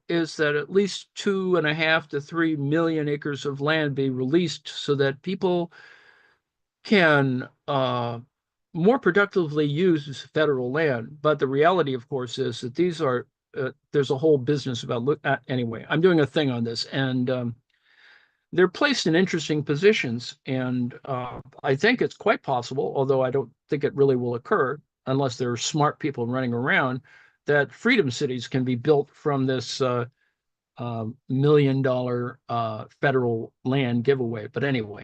Speaker 1: is that at least 2.5 to 3 million acres of land be released so that people can more productively use federal land. But the reality, of course, is that these are, there's a whole business about, anyway, I'm doing a thing on this, and they're placed in interesting positions. And I think it's quite possible, although I don't think it really will occur, unless there are smart people running around, that freedom cities can be built from this $1 million federal land giveaway. But anyway,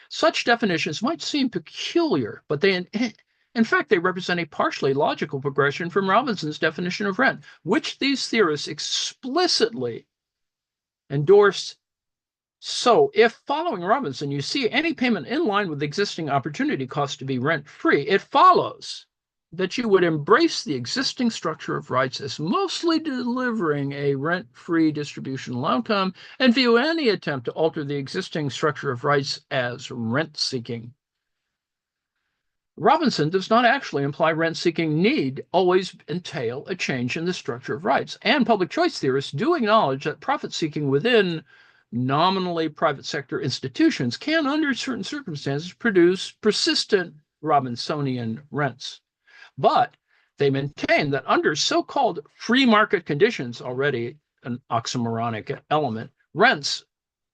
Speaker 1: such definitions might seem peculiar, but in fact, they represent a partially logical progression from Robinson's definition of rent, which these theorists explicitly endorsed. So, if following Robinson, you see any payment in line with existing opportunity cost to be rent-free, it follows that you would embrace the existing structure of rights as mostly delivering a rent-free distributional outcome and view any attempt to alter the existing structure of rights as rent-seeking. Robinson does not actually imply rent-seeking need always entail a change in the structure of rights, and public choice theorists do acknowledge that profit-seeking within nominally private sector institutions can, under certain circumstances, produce persistent Robinsonian rents. But they maintain that under so-called free market conditions, already an oxymoronic element, rents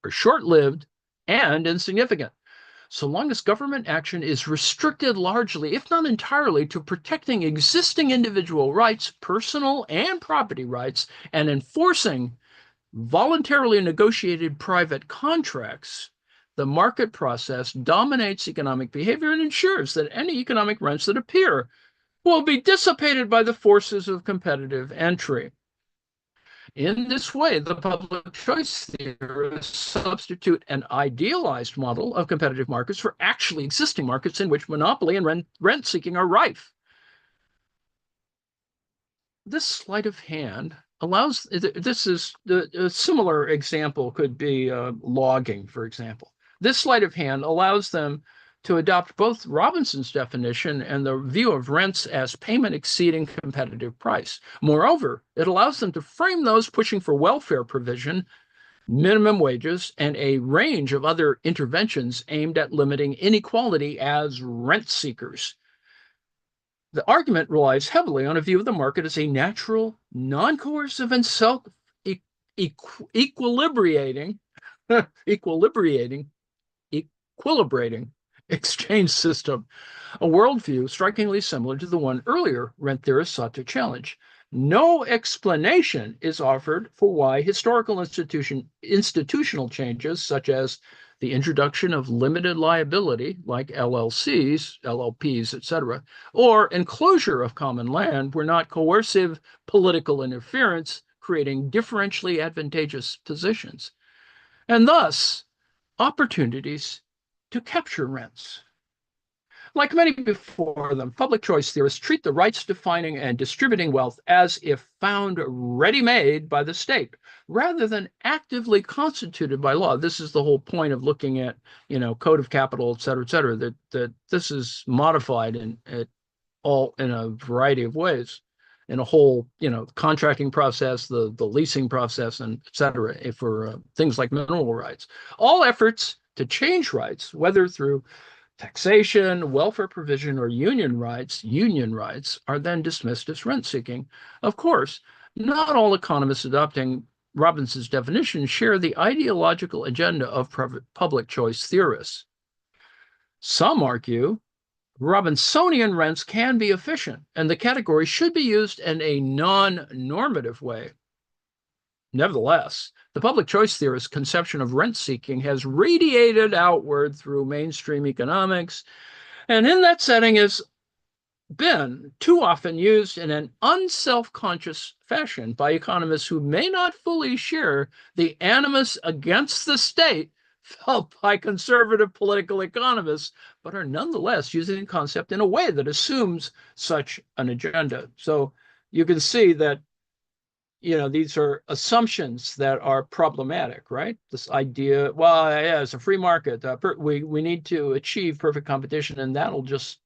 Speaker 1: are short-lived and insignificant. So long as government action is restricted largely, if not entirely, to protecting existing individual rights, personal and property rights, and enforcing voluntarily negotiated private contracts, the market process dominates economic behavior and ensures that any economic rents that appear will be dissipated by the forces of competitive entry. In this way, the public choice theorists substitute an idealized model of competitive markets for actually existing markets in which monopoly and rent-seeking are rife. This sleight of hand allows, this is a similar example could be logging, for example. This sleight of hand allows them to adopt both Robinson's definition and the view of rents as payment exceeding competitive price. Moreover, it allows them to frame those pushing for welfare provision, minimum wages, and a range of other interventions aimed at limiting inequality as rent seekers. The argument relies heavily on a view of the market as a natural, non-coercive, and self-equilibrating exchange system, a worldview strikingly similar to the one earlier rent theorists sought to challenge. No explanation is offered for why historical institutional changes, such as the introduction of limited liability, like LLCs, LLPs, etc., or enclosure of common land, were not coercive political interference, creating differentially advantageous positions, and thus opportunities to capture rents. Like many before them, public choice theorists treat the rights defining and distributing wealth as if found ready-made by the state, rather than actively constituted by law. This is the whole point of looking at, code of capital, et cetera, that this is modified in a variety of ways, in a whole, contracting process, the leasing process, and et cetera, for things like mineral rights. All efforts to change rights, whether through taxation, welfare provision, or union rights, are then dismissed as rent-seeking. Of course, not all economists adopting Robinson's definition share the ideological agenda of public choice theorists. Some argue Robinsonian rents can be efficient, and the category should be used in a non-normative way. Nevertheless, the public choice theorist's conception of rent-seeking has radiated outward through mainstream economics, and in that setting has been too often used in an unself-conscious fashion by economists who may not fully share the animus against the state felt by conservative political economists, but are nonetheless using the concept in a way that assumes such an agenda. So you can see that these are assumptions that are problematic, right? This idea, well, yeah, it's a free market. We need to achieve perfect competition, and that'll just,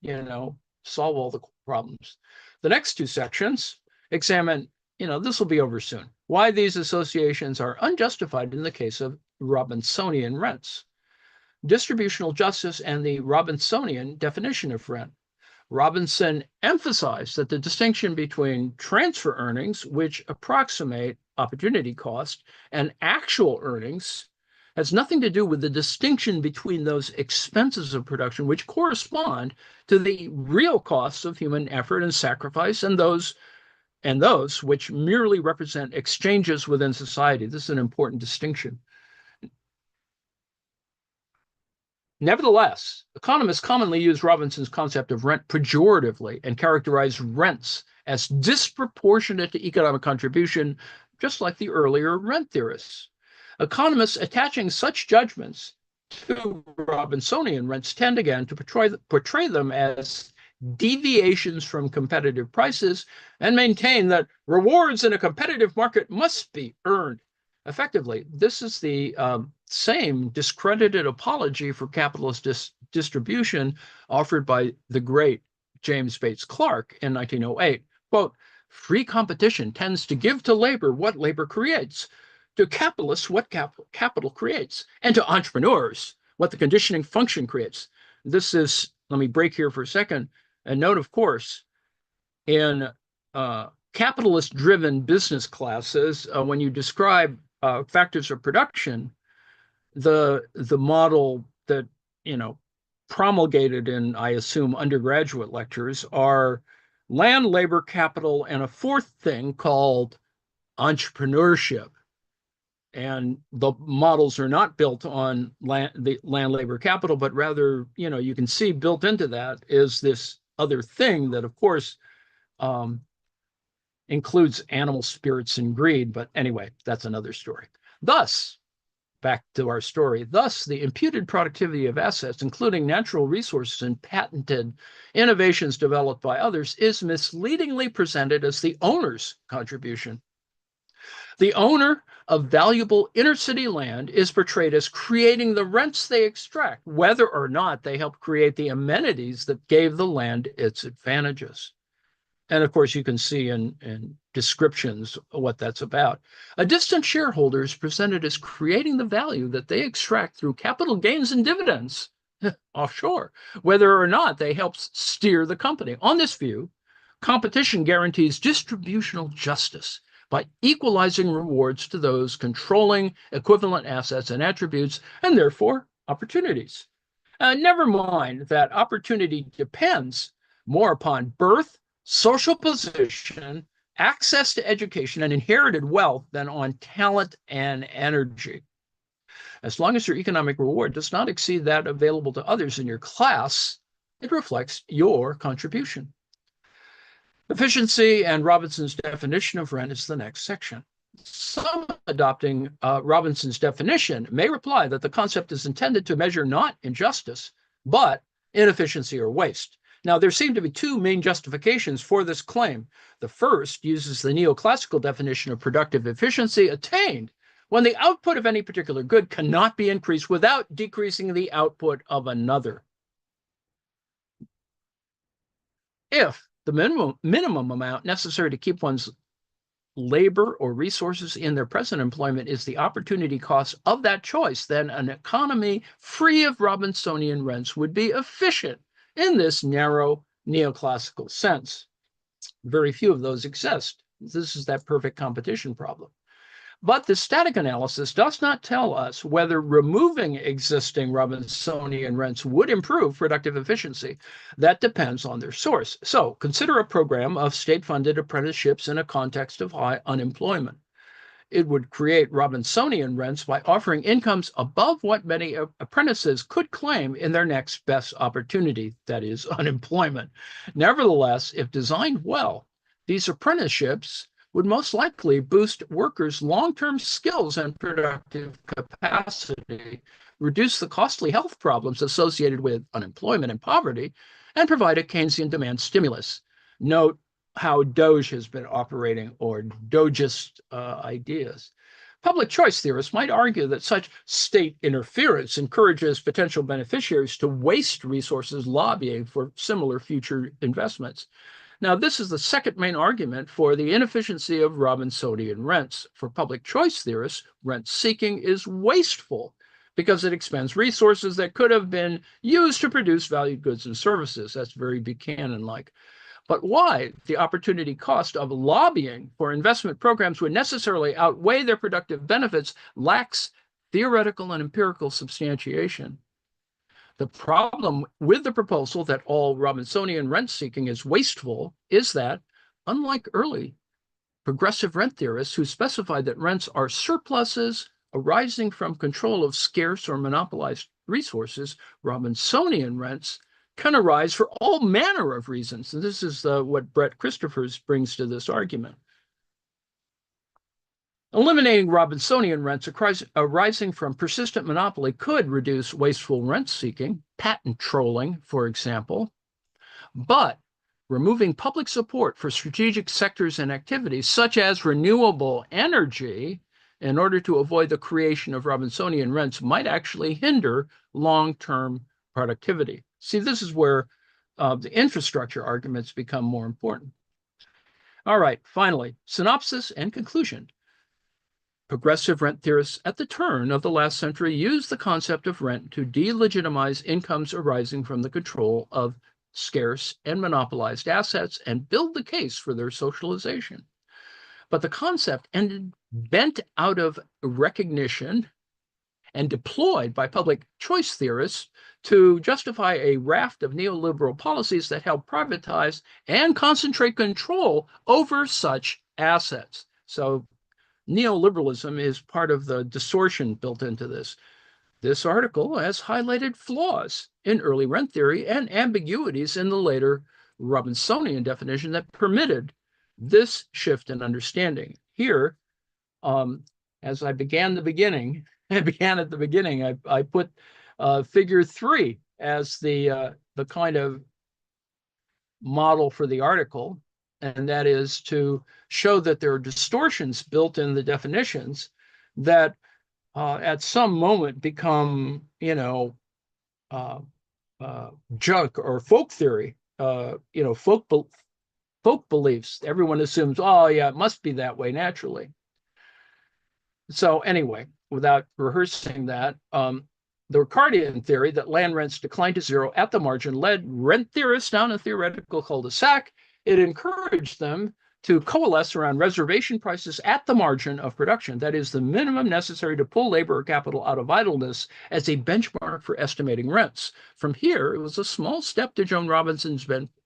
Speaker 1: solve all the problems. The next two sections examine, this will be over soon, why these associations are unjustified in the case of Robinsonian rents, distributional justice, and the Robinsonian definition of rent. Robinson emphasized that the distinction between transfer earnings, which approximate opportunity cost, and actual earnings, has nothing to do with the distinction between those expenses of production, which correspond to the real costs of human effort and sacrifice, and those which merely represent exchanges within society. This is an important distinction. Nevertheless, economists commonly use Robinson's concept of rent pejoratively and characterize rents as disproportionate to economic contribution, just like the earlier rent theorists. Economists attaching such judgments to Robinsonian rents tend again to portray them as deviations from competitive prices and maintain that rewards in a competitive market must be earned. Effectively, this is the same discredited apology for capitalist distribution offered by the great James Bates Clark in 1908. Quote, free competition tends to give to labor what labor creates, to capitalists what capital creates, and to entrepreneurs what the conditioning function creates. This is, let me break here for a second, and note, of course, in capitalist-driven business classes, when you describe factors of production, the model that, promulgated in, I assume, undergraduate lectures are land, labor, capital, and a fourth thing called entrepreneurship. And the models are not built on the land, labor, capital, but rather, you can see built into that is this other thing that, of course, includes animal spirits and greed. But anyway, that's another story. Thus, back to our story, thus the imputed productivity of assets, including natural resources and patented innovations developed by others, is misleadingly presented as the owner's contribution. The owner of valuable inner city land is portrayed as creating the rents they extract, whether or not they help create the amenities that gave the land its advantages. And of course, you can see in descriptions what that's about. A distant shareholder is presented as creating the value that they extract through capital gains and dividends offshore, whether or not they help steer the company. On this view, competition guarantees distributional justice by equalizing rewards to those controlling equivalent assets and attributes, and therefore opportunities. Never mind that opportunity depends more upon birth, social position, access to education, and inherited wealth than on talent and energy. As long as your economic reward does not exceed that available to others in your class, it reflects your contribution. Efficiency and Robinson's definition of rent is the next section. Some adopting Robinson's definition may reply that the concept is intended to measure not injustice, but inefficiency or waste. Now, there seem to be two main justifications for this claim. The first uses the neoclassical definition of productive efficiency attained when the output of any particular good cannot be increased without decreasing the output of another. If the minimum amount necessary to keep one's labor or resources in their present employment is the opportunity cost of that choice, then an economy free of Robinsonian rents would be efficient in this narrow neoclassical sense. Very few of those exist. This is that perfect competition problem. But the static analysis does not tell us whether removing existing Robinsonian rents would improve productive efficiency. That depends on their source. So consider a program of state-funded apprenticeships in a context of high unemployment. It would create Robinsonian rents by offering incomes above what many apprentices could claim in their next best opportunity, that is, unemployment. Nevertheless, if designed well, these apprenticeships would most likely boost workers' long-term skills and productive capacity, reduce the costly health problems associated with unemployment and poverty, and provide a Keynesian demand stimulus. Note how Doge has been operating, or Dogist ideas. Public choice theorists might argue that such state interference encourages potential beneficiaries to waste resources lobbying for similar future investments. Now, this is the second main argument for the inefficiency of Robinsonian rents. For public choice theorists, rent seeking is wasteful because it expends resources that could have been used to produce valued goods and services. That's very Buchanan-like. But why the opportunity cost of lobbying for investment programs would necessarily outweigh their productive benefits lacks theoretical and empirical substantiation. The problem with the proposal that all Robinsonian rent seeking is wasteful is that, unlike early progressive rent theorists who specified that rents are surpluses arising from control of scarce or monopolized resources, Robinsonian rents can arise for all manner of reasons. And this is what Brett Christophers brings to this argument. Eliminating Robinsonian rents arising from persistent monopoly could reduce wasteful rent seeking, patent trolling, for example, but removing public support for strategic sectors and activities such as renewable energy in order to avoid the creation of Robinsonian rents might actually hinder long-term productivity. See, this is where the infrastructure arguments become more important. All right, finally, synopsis and conclusion. Progressive rent theorists at the turn of the last century used the concept of rent to delegitimize incomes arising from the control of scarce and monopolized assets and build the case for their socialization. But the concept ended bent out of recognition and deployed by public choice theorists to justify a raft of neoliberal policies that help privatize and concentrate control over such assets. So neoliberalism is part of the distortion built into this. This article has highlighted flaws in early rent theory and ambiguities in the later Robinsonian definition that permitted this shift in understanding. Here, as I began at the beginning, I put figure 3 as the kind of model for the article, and that is to show that there are distortions built in the definitions that at some moment become, junk or folk theory, folk beliefs. Everyone assumes, oh yeah, it must be that way naturally. So anyway, without rehearsing that, the Ricardian theory that land rents decline to zero at the margin led rent theorists down a theoretical cul-de-sac. It encouraged them to coalesce around reservation prices at the margin of production, that is, the minimum necessary to pull labor or capital out of idleness, as a benchmark for estimating rents. From here, it was a small step to Joan Robinson's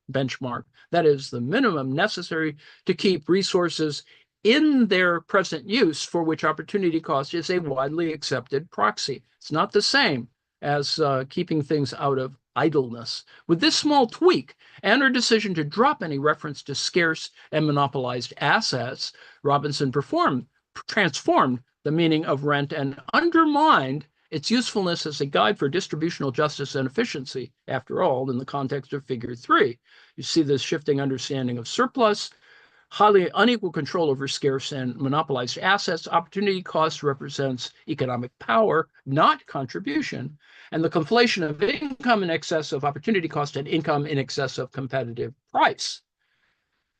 Speaker 1: benchmark, that is, the minimum necessary to keep resources in their present use, for which opportunity cost is a widely accepted proxy. It's not the same as keeping things out of idleness. With this small tweak and her decision to drop any reference to scarce and monopolized assets, Robinson transformed the meaning of rent and undermined its usefulness as a guide for distributional justice and efficiency. After all, in the context of figure 3, you see this shifting understanding of surplus, highly unequal control over scarce and monopolized assets. Opportunity cost represents economic power, not contribution, and the conflation of income in excess of opportunity cost and income in excess of competitive price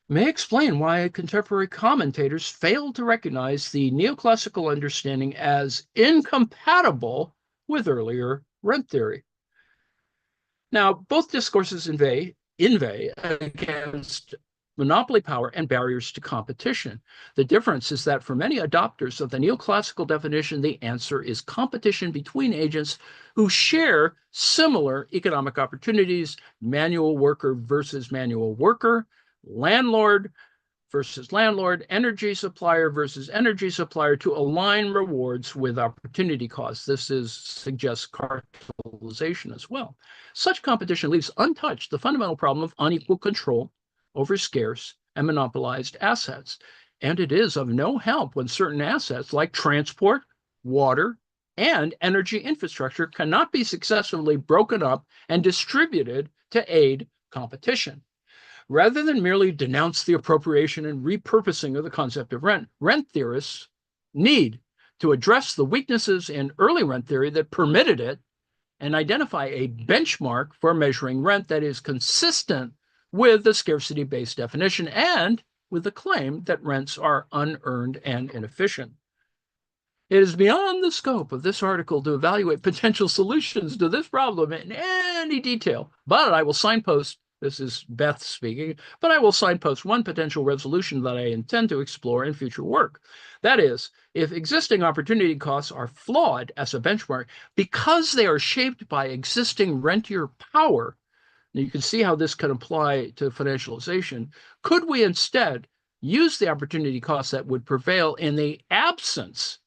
Speaker 1: may explain why contemporary commentators fail to recognize the neoclassical understanding as incompatible with earlier rent theory. Now, both discourses inveigh against monopoly power and barriers to competition. The difference is that for many adopters of the neoclassical definition, the answer is competition between agents who share similar economic opportunities: manual worker versus manual worker, landlord versus landlord, energy supplier versus energy supplier, to align rewards with opportunity costs. This suggests cartelization as well. Such competition leaves untouched the fundamental problem of unequal control over scarce and monopolized assets. And it is of no help when certain assets like transport, water, and energy infrastructure cannot be successfully broken up and distributed to aid competition. Rather than merely denounce the appropriation and repurposing of the concept of rent, rent theorists need to address the weaknesses in early rent theory that permitted it and identify a benchmark for measuring rent that is consistent with the scarcity-based definition and with the claim that rents are unearned and inefficient. It is beyond the scope of this article to evaluate potential solutions to this problem in any detail, but I will signpost This is Beth speaking, but I will signpost one potential resolution that I intend to explore in future work. That is, if existing opportunity costs are flawed as a benchmark because they are shaped by existing rentier power, and you can see how this can apply to financialization, could we instead use the opportunity costs that would prevail in the absence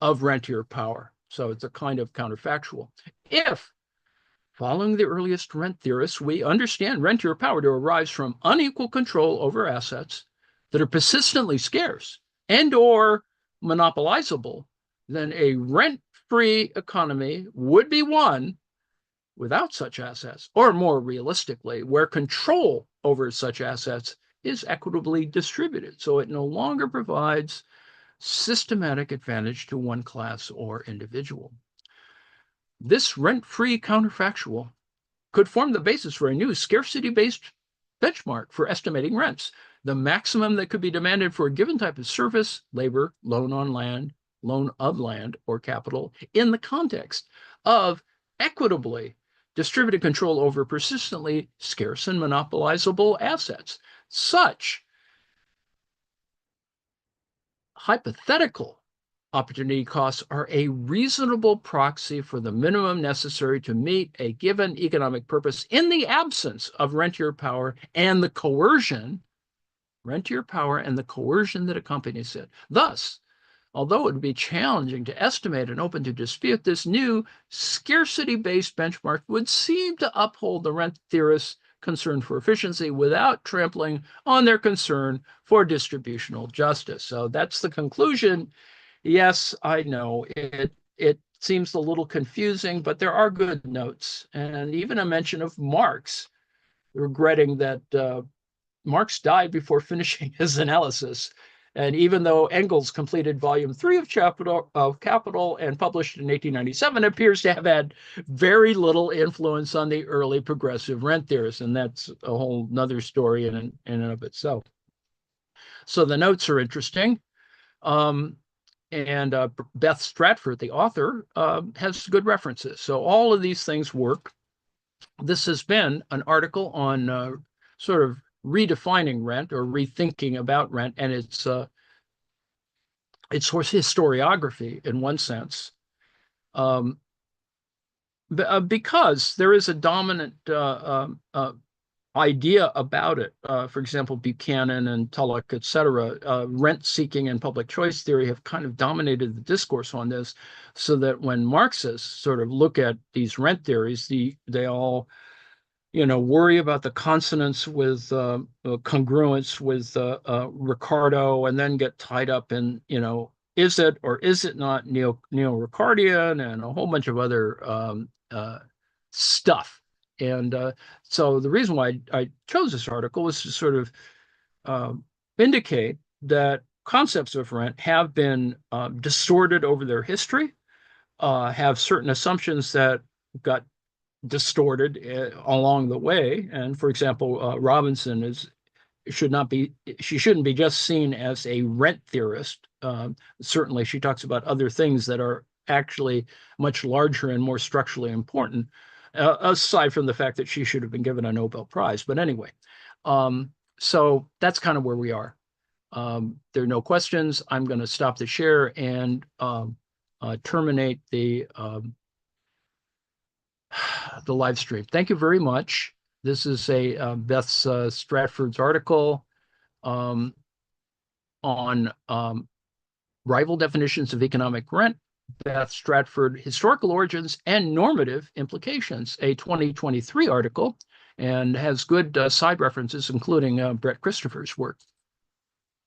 Speaker 1: of rentier power? So it's a kind of counterfactual. If, following the earliest rent theorists, we understand rentier power to arise from unequal control over assets that are persistently scarce and or monopolizable, then a rent-free economy would be one without such assets, or more realistically, where control over such assets is equitably distributed. So it no longer provides systematic advantage to one class or individual. This rent-free counterfactual could form the basis for a new scarcity-based benchmark for estimating rents. The maximum that could be demanded for a given type of service, labor, loan on land, loan of land or capital, in the context of equitably distributed control over persistently scarce and monopolizable assets. Such hypothetical opportunity costs are a reasonable proxy for the minimum necessary to meet a given economic purpose in the absence of rentier power and the coercion, that accompanies it. Thus, although it would be challenging to estimate and open to dispute, this new scarcity-based benchmark would seem to uphold the rent theorists' concern for efficiency without trampling on their concern for distributional justice. So that's the conclusion. Yes, I know it seems a little confusing, but there are good notes, and even a mention of Marx, regretting that Marx died before finishing his analysis. And even though Engels completed volume 3 of Capital and published in 1897, appears to have had very little influence on the early progressive rent theorists. And that's a whole nother story in and of itself. So the notes are interesting. And Beth Stratford, the author, has good references. So all of these things work. This has been an article on sort of redefining rent or rethinking about rent, and it's historiography in one sense, because there is a dominant idea about it. For example, Buchanan and Tullock, et cetera, rent-seeking and public choice theory have kind of dominated the discourse on this, so that when Marxists sort of look at these rent theories, they all worry about the consonance with congruence with Ricardo, and then get tied up in, is it or is it not neo-Ricardian, and a whole bunch of other stuff. And so the reason why I chose this article was to sort of indicate that concepts of rent have been distorted over their history, have certain assumptions that got distorted along the way. And for example, Robinson shouldn't be just seen as a rent theorist. Certainly she talks about other things that are actually much larger and more structurally important, aside from the fact that she should have been given a Nobel Prize. But anyway, so that's kind of where we are. There are no questions. I'm going to stop the share and terminate the live stream. Thank you very much. This is Beth Stratford's article on rival definitions of economic rent, Beth Stratford, historical origins and normative implications, a 2023 article, and has good side references, including Brett Christopher's work.